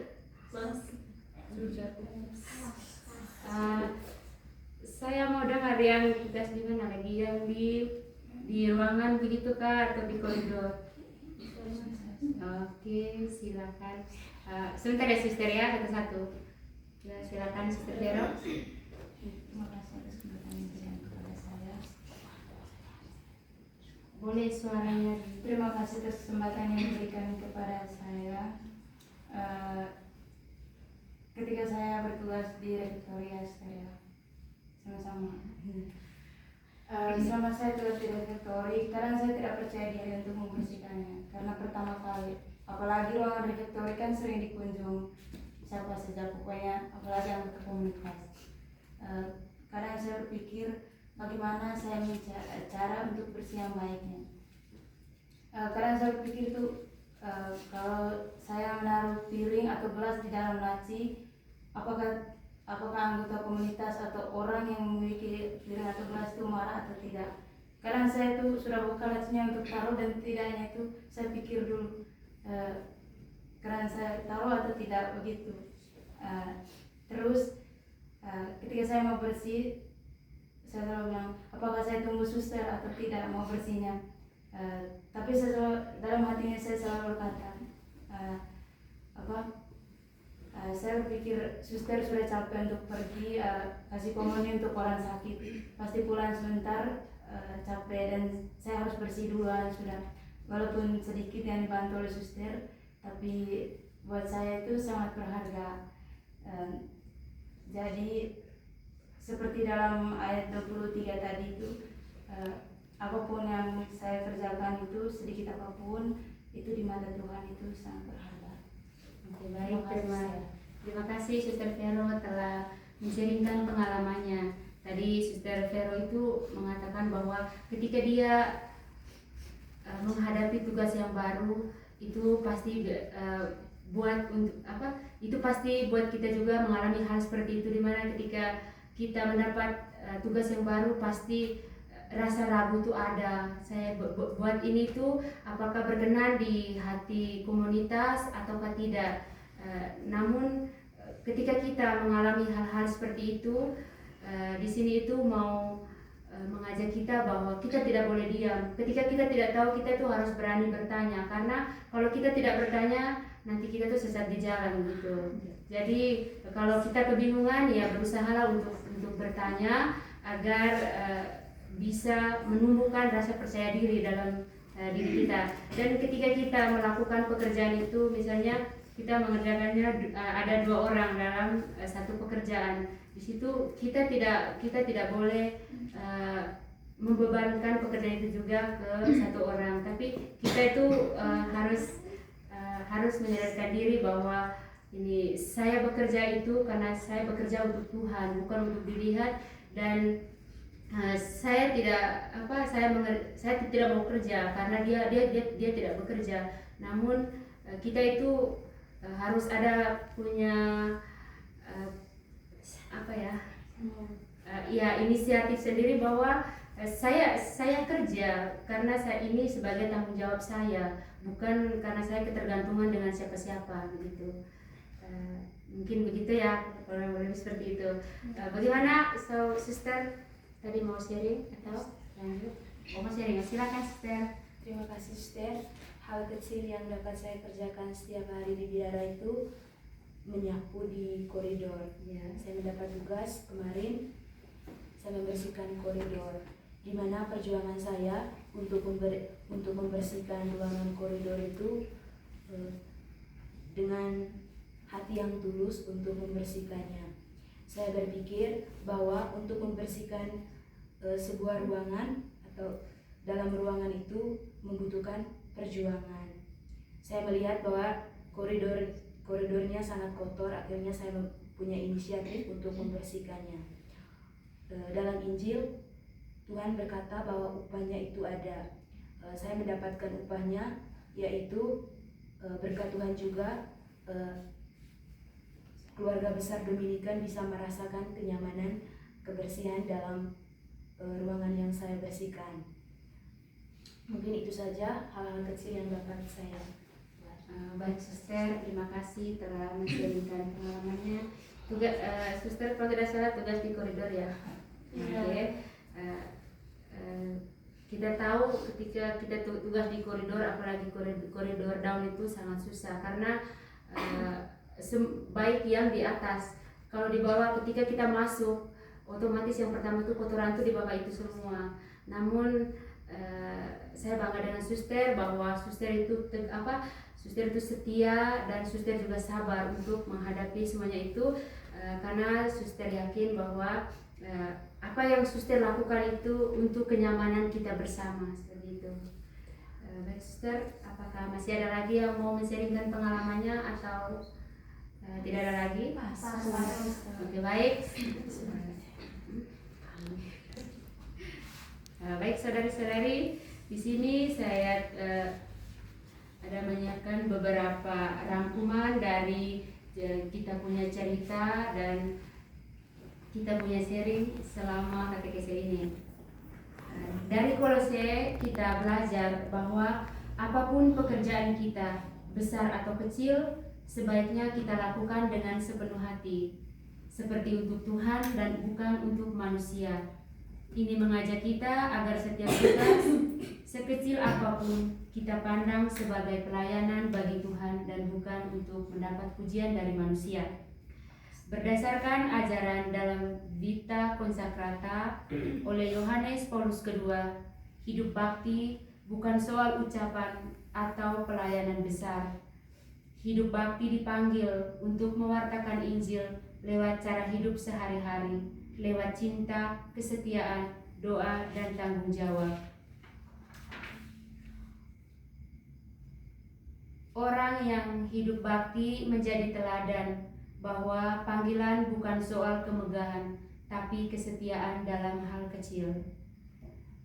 Saya mau dengar yang tugas di mana lagi, yang di ruangan begitu kah atau di koridor? Oke, silakan. Sebentar ya Suster ya, satu-satu. Ya, silakan Suster Vero. Terima kasih atas kesempatan yang diberikan kepada saya. Boleh suaranya. Terima kasih atas kesempatan yang diberikan kepada saya. Ketika saya bertugas di Refektoria saya sama-sama. Selama saya tugas di refektori, kadang saya tidak percaya diri untuk membersihkannya karena pertama kali, apalagi ruangan refektori kan sering dikunjung siapa saja, pokoknya apalagi anggota komunitas. Kadang saya berpikir bagaimana saya mencari cara untuk bersih yang baiknya. Kadang saya berpikir itu kalau saya menaruh piring atau gelas di dalam laci, apakah anggota komunitas atau orang yang memiliki piring atau gelas itu marah atau tidak. Kadang saya itu sudah buka lacinya untuk taruh dan tidaknya itu saya pikir dulu karena saya taruh atau tidak begitu. Terus ketika saya mau bersih, saya selalu bilang apakah saya tunggu suster atau tidak mau bersihnya. Tapi dalam hatinya saya selalu berkata saya berpikir suster sudah capek untuk pergi kasih komuni untuk orang sakit, pasti pulang sebentar capek dan saya harus bersih duluan sudah, walaupun sedikit yang dibantu oleh suster, tapi buat saya itu sangat berharga. Jadi seperti dalam ayat 23 tadi itu, apapun yang saya kerjakan itu sedikit apapun itu di mata Tuhan itu sangat berharga. Oke, baik, terima kasih Suster Vero telah menceritakan pengalamannya. Tadi Suster Vero itu mengatakan bahwa ketika dia menghadapi tugas yang baru itu pasti itu pasti buat kita juga mengalami hal seperti itu, dimana ketika kita mendapat tugas yang baru pasti rasa ragu itu ada. Saya buat ini tuh apakah berkenan di hati komunitas ataukah tidak. Namun ketika kita mengalami hal-hal seperti itu, di sini itu mau mengajak kita bahwa kita tidak boleh diam. Ketika kita tidak tahu, kita tuh harus berani bertanya, karena kalau kita tidak bertanya nanti kita tuh sesat di jalan gitu. Jadi kalau kita kebingungan ya berusahalah untuk bertanya agar bisa menumbuhkan rasa percaya diri dalam diri kita. Dan ketika kita melakukan pekerjaan itu, misalnya kita mengerjakannya ada 2 orang dalam satu pekerjaan, di situ kita tidak boleh membebankan pekerjaan itu juga ke satu orang, tapi kita itu harus menyadarkan diri bahwa ini saya bekerja itu karena saya bekerja untuk Tuhan, bukan untuk dilihat. Dan saya tidak mau kerja karena dia tidak bekerja. Namun kita itu harus ada punya inisiatif sendiri bahwa saya kerja karena saya ini sebagai tanggung jawab saya, bukan karena saya ketergantungan dengan siapa-siapa begitu. Mungkin begitu ya, kalau lebih seperti itu. Bagaimana Sister? Tadi mau sharing atau lanjut? Mau sharing, silakan Sister. Terima kasih Suster. Hal kecil yang dapat saya kerjakan setiap hari di biara itu menyapu di koridor. Ya, saya mendapat tugas kemarin saya membersihkan koridor, di mana perjuangan saya untuk membersihkan ruangan koridor itu dengan hati yang tulus untuk membersihkannya. Saya berpikir bahwa untuk membersihkan sebuah ruangan atau dalam ruangan itu membutuhkan perjuangan. Saya melihat bahwa koridornya sangat kotor, akhirnya saya punya inisiatif untuk membersihkannya. Dalam Injil Tuhan berkata bahwa upahnya itu ada. Saya mendapatkan upahnya, yaitu berkat Tuhan juga keluarga besar Dominikan bisa merasakan kenyamanan, kebersihan dalam ruangan yang saya bersihkan. Mungkin itu saja hal-hal kecil yang dapat saya buat. Baik suster, terima kasih telah menceritakan pengalamannya. Tugas suster kalau tidak salah tugas di koridor ya. Oke. Kita tahu ketika kita tugas di koridor, apalagi koridor down itu sangat susah karena baik yang di atas. Kalau di bawah ketika kita masuk, otomatis yang pertama itu kotoran itu di bawah itu semua. Namun saya bangga dengan suster bahwa suster itu setia dan suster juga sabar untuk menghadapi semuanya itu karena suster yakin bahwa apa yang suster lakukan itu untuk kenyamanan kita bersama seperti itu. Baik suster, apakah masih ada lagi yang mau men-sharingkan pengalamannya atau tidak ada lagi? Oke, baik. Baik saudari-saudari, di sini saya ada menyiapkan beberapa rangkuman dari kita punya cerita dan kita punya sharing selama KTKS ini. Dari Kolose kita belajar bahwa apapun pekerjaan kita, besar atau kecil, sebaiknya kita lakukan dengan sepenuh hati, seperti untuk Tuhan dan bukan untuk manusia. Ini mengajak kita agar setiap tugas, sekecil apapun, kita pandang sebagai pelayanan bagi Tuhan dan bukan untuk mendapat pujian dari manusia. Berdasarkan ajaran dalam Vita Consacrata oleh Yohanes Paulus II, hidup bakti bukan soal ucapan atau pelayanan besar. Hidup bakti dipanggil untuk mewartakan Injil lewat cara hidup sehari-hari, lewat cinta, kesetiaan, doa, dan tanggung jawab. Orang yang hidup bakti menjadi teladan bahwa panggilan bukan soal kemegahan, tapi kesetiaan dalam hal kecil.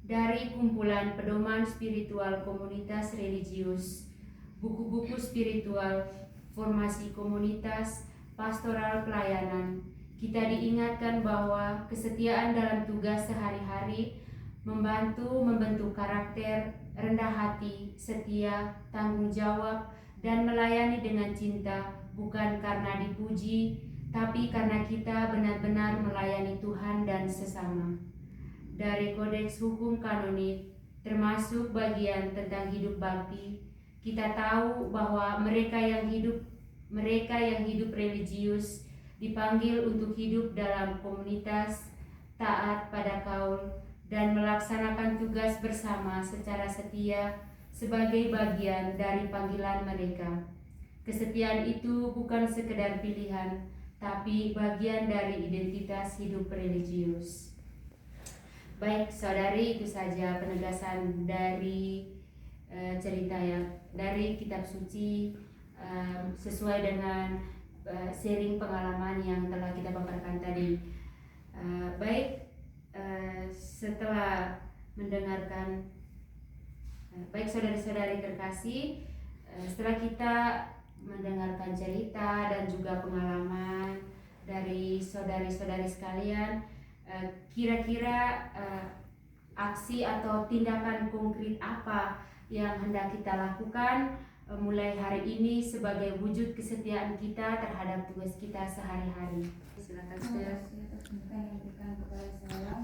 Dari kumpulan pedoman spiritual komunitas religius, buku-buku spiritual, formasi komunitas, pastoral pelayanan, kita diingatkan bahwa kesetiaan dalam tugas sehari-hari membentuk karakter, rendah hati, setia, tanggung jawab, dan melayani dengan cinta, bukan karena dipuji, tapi karena kita benar-benar melayani Tuhan dan sesama. Dari Kodeks Hukum Kanonik, termasuk bagian tentang hidup bakti, kita tahu bahwa mereka yang hidup religius dipanggil untuk hidup dalam komunitas, taat pada kaul, dan melaksanakan tugas bersama secara setia sebagai bagian dari panggilan mereka. Kesetiaan itu bukan sekedar pilihan, tapi bagian dari identitas hidup religius. Baik saudari, itu saja penegasan dari cerita yang dari kitab suci sesuai dengan sharing pengalaman yang telah kita paparkan tadi. Setelah mendengarkan baik saudari-saudari terkasih, setelah kita mendengarkan cerita dan juga pengalaman dari saudari-saudari sekalian, kira-kira aksi atau tindakan konkret apa yang hendak kita lakukan mulai hari ini sebagai wujud kesetiaan kita terhadap tugas kita sehari-hari. Silakan Ustaz. Yang diberikan kepada saya,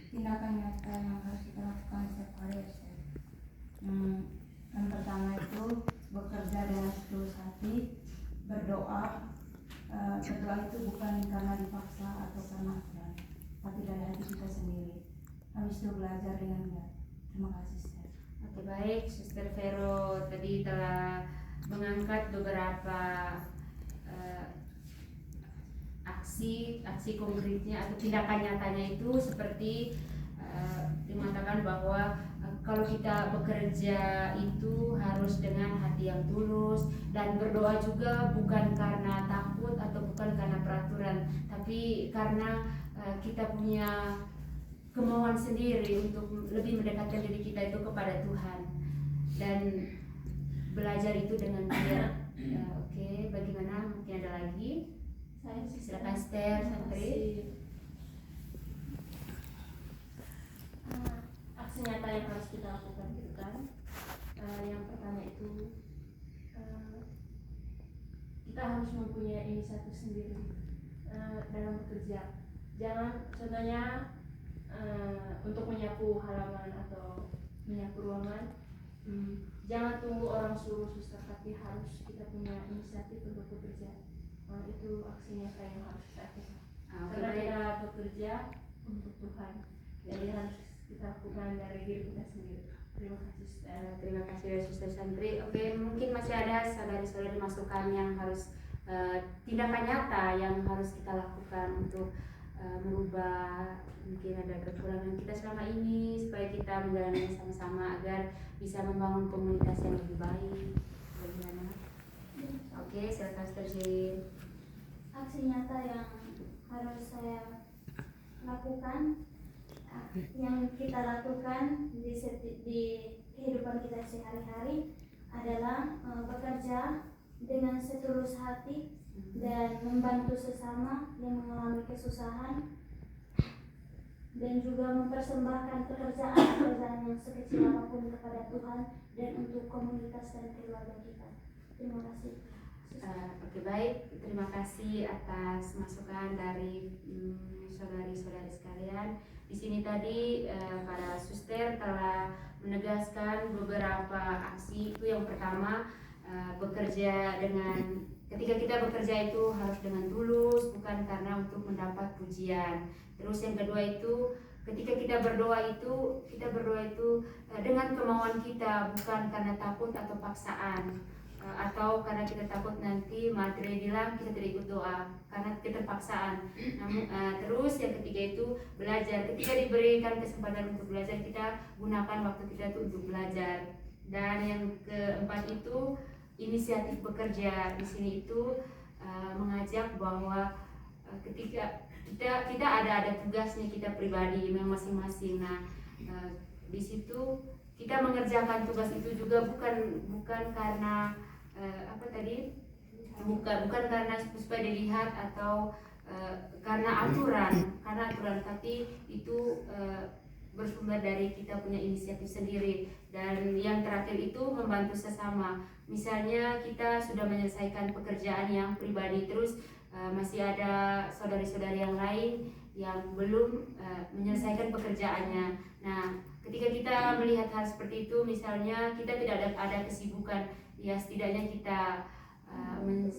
tindakan nyata yang harus kita lakukan setiap hari. Yang pertama itu bekerja dengan setulus hati, berdoa. Berdoa itu bukan karena dipaksa atau karena aturan, tapi dari hati kita sendiri. Habis itu belajar dengan giat. Terima kasih, Sister. Oke, baik, Sister Vero tadi telah mengangkat beberapa aksi konkretnya atau tindakan nyatanya itu seperti mengatakan bahwa kalau kita bekerja itu harus dengan hati yang tulus dan berdoa juga bukan karena takut atau bukan karena peraturan, tapi karena kita punya kemauan sendiri untuk lebih mendekatkan diri kita itu kepada Tuhan dan belajar itu dengan dia. Oke, bagaimana? Mungkin ada lagi? Silakan Esther, Santri. Aksi nyata yang harus kita lakukan gitu kan. Yang pertama itu kita harus mempunyai inisiatif sendiri dalam bekerja. Jangan contohnya untuk menyapu halaman atau menyapu ruangan, jangan tunggu orang suruh suster, tapi harus kita punya inisiatif untuk bekerja. Itu aksi nyata yang harus kita lakukan. Karena kita bekerja untuk Tuhan, jadi harus kita lakukan dari diri kita sendiri. Terima kasih. Terima kasih Suster Santri. Oke, mungkin masih ada saudari-saudari masukan yang harus tindakan nyata yang harus kita lakukan untuk merubah mungkin ada kekurangan kita selama ini supaya kita menjalani sama-sama agar bisa membangun komunitas yang lebih baik. Bagaimana? Oke, silakan Suster Jin. Aksi nyata yang harus saya lakukan, yang kita lakukan di kehidupan kita sehari-hari adalah bekerja dengan setulus hati dan membantu sesama yang mengalami kesusahan, dan juga mempersembahkan pekerjaan yang sekecil apapun kepada Tuhan dan untuk komunitas dan keluarga kita. Terima kasih. Oke, baik, terima kasih atas masukan dari saudari-saudari sekalian. Di sini tadi para suster telah menegaskan beberapa aksi. Itu yang pertama, bekerja dengan, ketika kita bekerja itu harus dengan tulus, bukan karena untuk mendapat pujian. Terus yang kedua itu, ketika kita berdoa itu dengan kemauan kita, bukan karena takut atau paksaan, atau karena kita takut nanti materi bilang kita tidak ikut doa karena keterpaksaan. Namun terus yang ketiga itu belajar. Ketika diberikan kesempatan untuk belajar, kita gunakan waktu kita itu untuk belajar. Dan yang keempat itu inisiatif bekerja. Di sini itu mengajak bahwa ketika kita ada tugasnya kita pribadi memang masing-masing. Nah, di situ kita mengerjakan tugas itu juga bukan karena bukan karena supaya dilihat atau karena aturan, tapi itu bersumber dari kita punya inisiatif sendiri. Dan yang terakhir itu membantu sesama. Misalnya kita sudah menyelesaikan pekerjaan yang pribadi, terus masih ada saudari-saudari yang lain yang belum menyelesaikan pekerjaannya. Nah, ketika kita melihat hal seperti itu, misalnya kita tidak ada kesibukan, ya setidaknya kita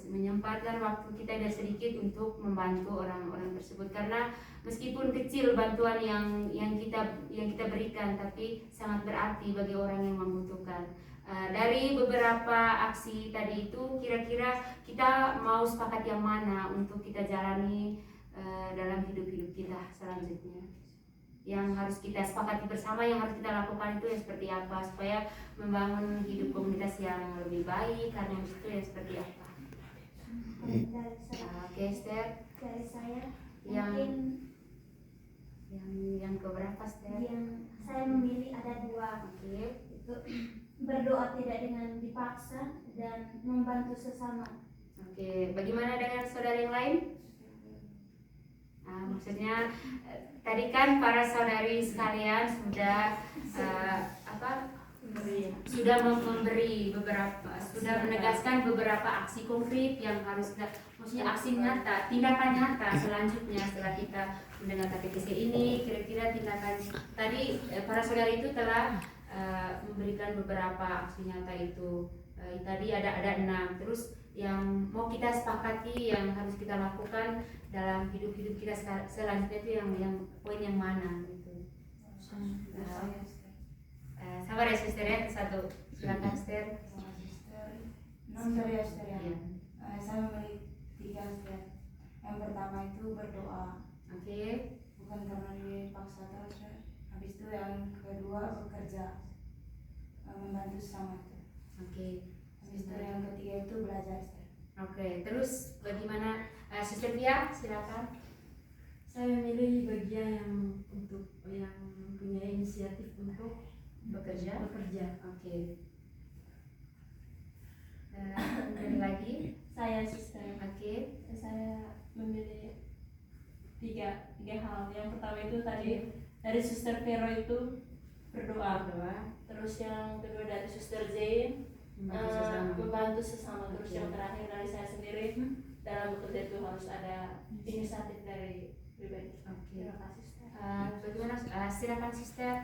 menyempatkan waktu kita dan sedikit untuk membantu orang-orang tersebut. Karena meskipun kecil bantuan yang kita berikan, tapi sangat berarti bagi orang yang membutuhkan. Dari beberapa aksi tadi itu, kira-kira kita mau sepakat yang mana untuk kita jalani dalam hidup kita selanjutnya? Yang harus kita sepakati bersama, yang harus kita lakukan itu yang seperti apa supaya membangun hidup komunitas yang lebih baik, karena itu yang seperti apa? Oke, Esther. Dari saya Yang mungkin yang keberapa, Esther? yang saya memilih ada dua. Oke. Itu berdoa tidak dengan dipaksa dan membantu sesama. Oke, bagaimana dengan saudara yang lain? Maksudnya tadi kan para saudari sekalian sudah sudah memberi beberapa, sudah menegaskan beberapa aksi konkret yang harus kita, maksudnya aksi nyata, tindakan nyata selanjutnya setelah kita mendengar katekese ini. Kira-kira tindakan tadi para saudari itu telah memberikan beberapa aksi nyata itu. Tadi ada 6. Terus yang mau kita sepakati yang harus kita lakukan dalam hidup kita selanjutnya itu yang poin yang mana gitu. Sabar ya Sister ya, satu. Silakan Sister. Dari Esther ya. Saya memilih 3 Esther. Yang pertama itu berdoa. Oke. Bukan karena dipaksa terus ya. Habis itu yang kedua bekerja, membantu sesama itu. Oke. Habis itu yang ketiga itu belajar Esther. Oke. Terus bagaimana Sister Pia? Silakan. saya memilih bagian yang mempunyai inisiatif untuk Bekerja. bekerja. Kemudian lagi. Saya sister. Oke. Saya memilih tiga hal. Yang pertama itu tadi dari Suster Vero itu berdoa. Terus yang kedua dari Suster Jane membantu sesama. Terus yang terakhir dari saya sendiri dalam bekerja itu harus ada inisiatif dari pribadi. Oke. Terima kasih Sister. Bagaimana? Silakan Sister.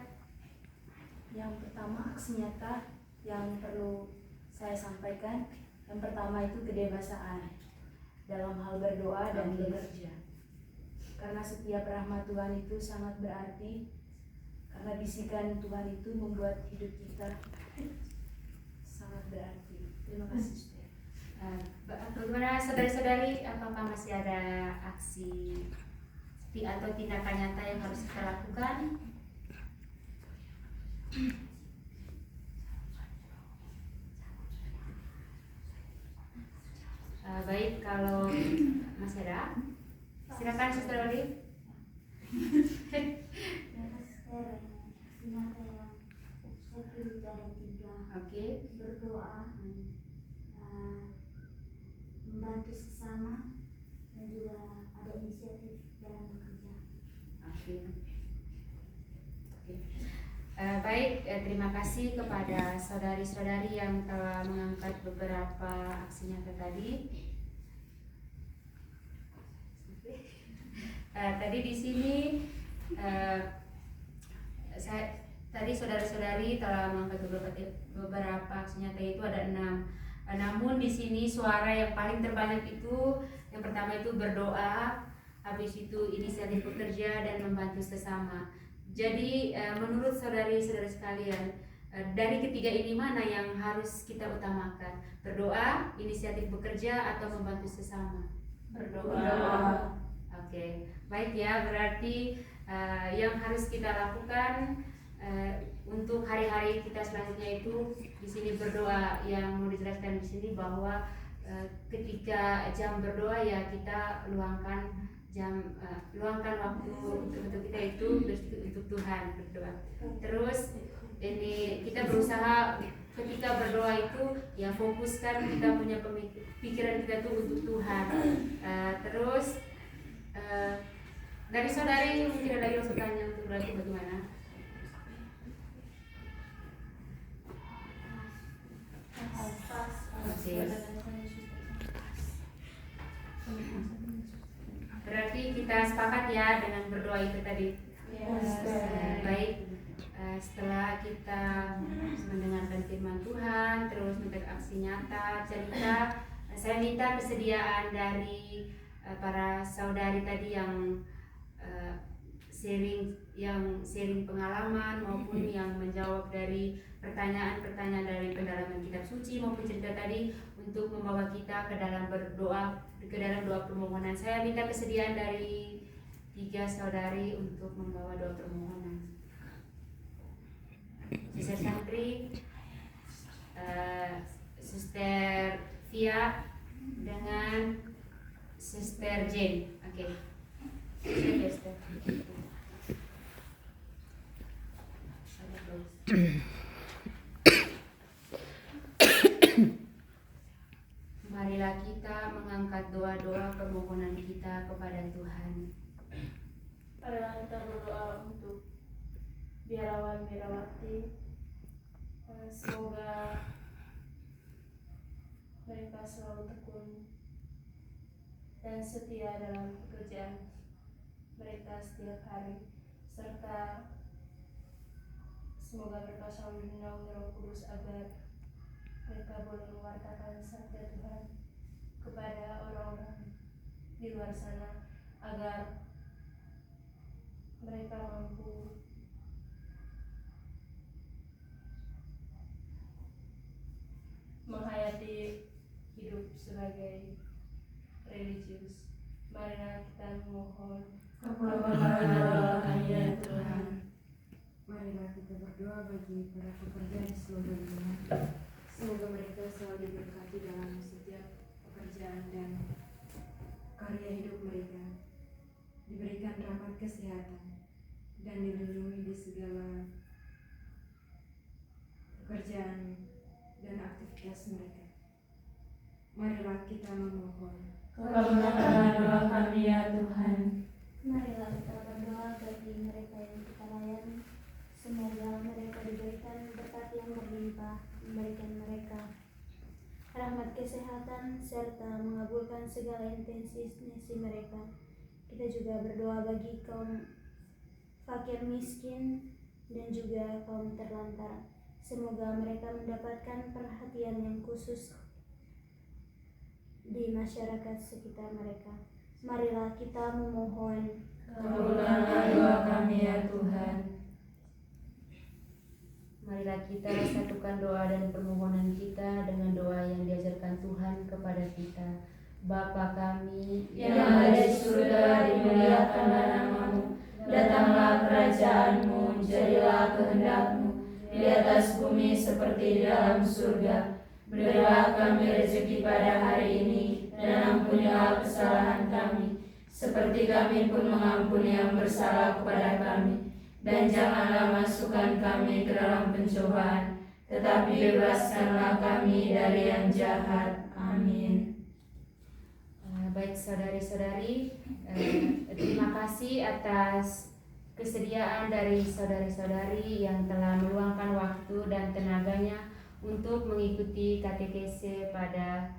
Yang pertama, aksi nyata yang perlu saya sampaikan. Yang pertama itu kedewasaan dalam hal berdoa dan bekerja. Karena setiap rahmat Tuhan itu sangat berarti. Karena bisikan Tuhan itu membuat hidup kita sangat berarti. Terima kasih, Sister. Bagaimana saudari-saudari, apakah masih ada aksi atau tindakan nyata yang harus kita lakukan? Baik, kalau masih ada, silakan Sister Olive. Oke. Berdoa, membantu sesama, dan juga ada inisiatif dalam bekerja. Oke. Baik, terima kasih kepada saudari-saudari yang telah mengangkat beberapa aksi nyata tadi. Tadi di sini tadi saudara-saudari telah mengangkat beberapa aksi nyata, itu ada 6. Namun di sini suara yang paling terbanyak itu yang pertama itu berdoa, habis itu inisiatif bekerja dan membantu sesama. Jadi menurut saudari-saudari sekalian, dari ketiga ini mana yang harus kita utamakan? Berdoa, inisiatif bekerja, atau membantu sesama? Berdoa. Oke, baik ya, berarti yang harus kita lakukan untuk hari-hari kita selanjutnya itu di sini berdoa. Yang mau dijelaskan di sini bahwa ketika jam berdoa ya kita luangkan waktu untuk kita itu untuk Tuhan berdoa. Terus ini kita berusaha ketika berdoa itu ya fokuskan kita punya pikiran kita tuh untuk Tuhan. Terus dari saudari mungkin ada lagi yang tanya untuk berarti bagaimana? Berarti kita sepakat ya dengan berdoa itu tadi. Baik, setelah kita mendengarkan firman Tuhan, terus minta aksi nyata, cerita, saya minta kesediaan dari para saudari tadi yang sharing pengalaman maupun yang menjawab dari pertanyaan-pertanyaan dari pendalaman kitab suci maupun cerita tadi untuk membawa kita ke dalam doa permohonan. Saya minta kesediaan dari 3 saudari untuk membawa doa permohonan. Sister Santri, Sister Via dengan Sister Jane. Oke. Sister. Marilah kita mengangkat doa-doa permohonan kita kepada Tuhan. Marilah kita berdoa untuk biarawan biarawati. Semoga mereka selalu tekun dan setia dalam pekerjaan mereka setiap hari, serta semoga mereka selalu dinaungi Roh Kudus agar mereka boleh mewartakan sabda Tuhan kepada orang-orang di luar sana, agar mereka mampu menghayati hidup sebagai religius. Marilah kita memohon. Kabulkanlah ya Tuhan. Marilah kita berdoa bagi para pekerja di seluruh dunia. Semoga mereka selalu diberkati dalam setiap pekerjaan dan karya hidup mereka. Diberikan kesehatan dan dilindungi di segala pekerjaan dan aktivitas mereka. Marilah kita memohon. Kabulkanlah doa kami ya Tuhan. Marilah kita berdoa bagi mereka yang kita layani. Semoga mereka diberikan berkat yang berlimpah, memberikan mereka rahmat kesehatan serta mengabulkan segala intensi misi mereka. Kita juga berdoa bagi kaum fakir miskin dan juga kaum terlantar. Semoga mereka mendapatkan perhatian yang khusus di masyarakat sekitar mereka. Marilah kita memohon. Kabulkanlah doa kami ya Tuhan. Marilah kita satukan doa dan permohonan kita dengan doa yang diajarkan Tuhan kepada kita. Bapa kami Yang ada di surga, dimuliakanlah nama-Mu. Datanglah kerajaan-Mu, jadilah kehendak-Mu di atas bumi seperti di dalam surga. Berilah kami rezeki pada hari ini, dan ampunilah kesalahan kami, seperti kami pun mengampuni yang bersalah kepada kami. Dan janganlah masukkan kami ke dalam pencobaan, tetapi bebaskanlah kami dari yang jahat. Amin. Baik saudari-saudari, terima kasih atas kesediaan dari saudari-saudari yang telah meluangkan waktu dan tenaganya untuk mengikuti katekese pada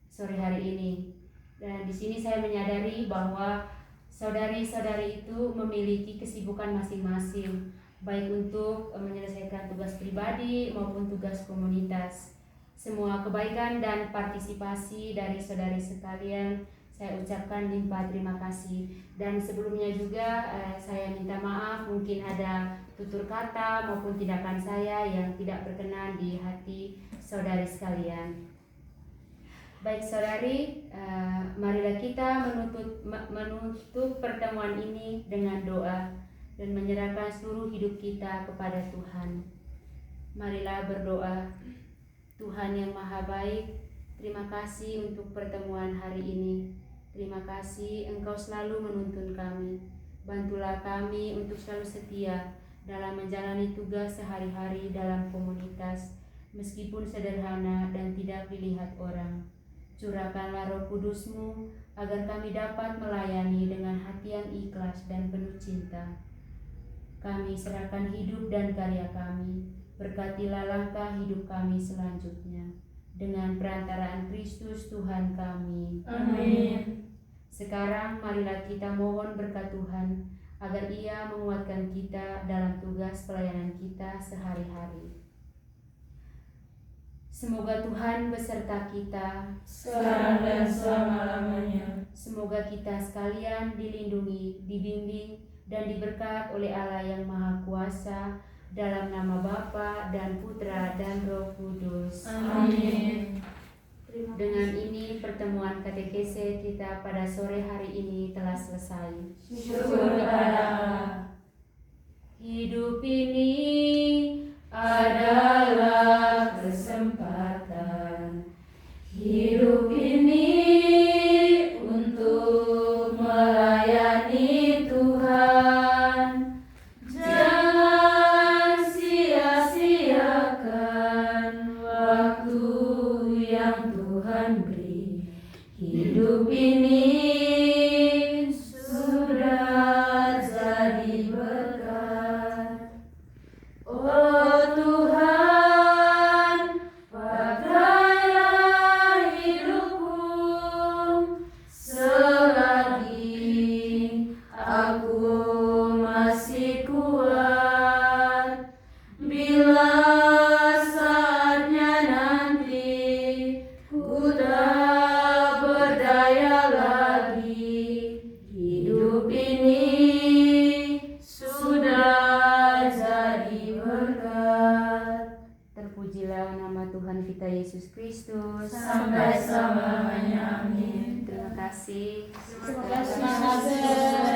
sore hari ini. Dan di sini saya menyadari bahwa saudari-saudari itu memiliki kesibukan masing-masing, baik untuk menyelesaikan tugas pribadi maupun tugas komunitas. Semua kebaikan dan partisipasi dari saudari sekalian saya ucapkan limpah terima kasih. Dan sebelumnya juga saya minta maaf mungkin ada tutur kata maupun tindakan saya yang tidak berkenan di hati saudari sekalian. Baik saudari, marilah kita menutup pertemuan ini dengan doa dan menyerahkan seluruh hidup kita kepada Tuhan. Marilah berdoa. Tuhan yang Maha Baik, terima kasih untuk pertemuan hari ini. Terima kasih Engkau selalu menuntun kami. Bantulah kami untuk selalu setia dalam menjalani tugas sehari-hari dalam komunitas, meskipun sederhana dan tidak dilihat orang. Curahkanlah Roh Kudus-Mu agar kami dapat melayani dengan hati yang ikhlas dan penuh cinta. Kami serahkan hidup dan karya kami. Berkatilah langkah hidup kami selanjutnya. Dengan perantaraan Kristus Tuhan kami. Amin. Sekarang marilah kita mohon berkat Tuhan agar Ia menguatkan kita dalam tugas pelayanan kita sehari-hari. Semoga Tuhan beserta kita Sekarang dan selama-lamanya. Semoga kita sekalian dilindungi, dibimbing, dan diberkat oleh Allah yang Maha Kuasa, dalam nama Bapa dan Putra dan Roh Kudus. Amin. Dengan ini pertemuan katekese kita pada sore hari ini telah selesai. Syukur kepada Allah. Hidup ini adalah kesempatan. Hidup ini untuk melayani Tuhan. Jangan sia-siakan waktu yang Tuhan beri. Hidup ini sudah jadi berkat. Oh Tuhan, pakailah hidupku selagi aku masih kuat. Bila saatnya nanti ku tak berdaya lagi, hidup ini sudah jadi berkat. Terpujilah nama Tuhan kita Yesus Kristus. Sampai selama-lamanya. Amin. Terima kasih. Terima kasih.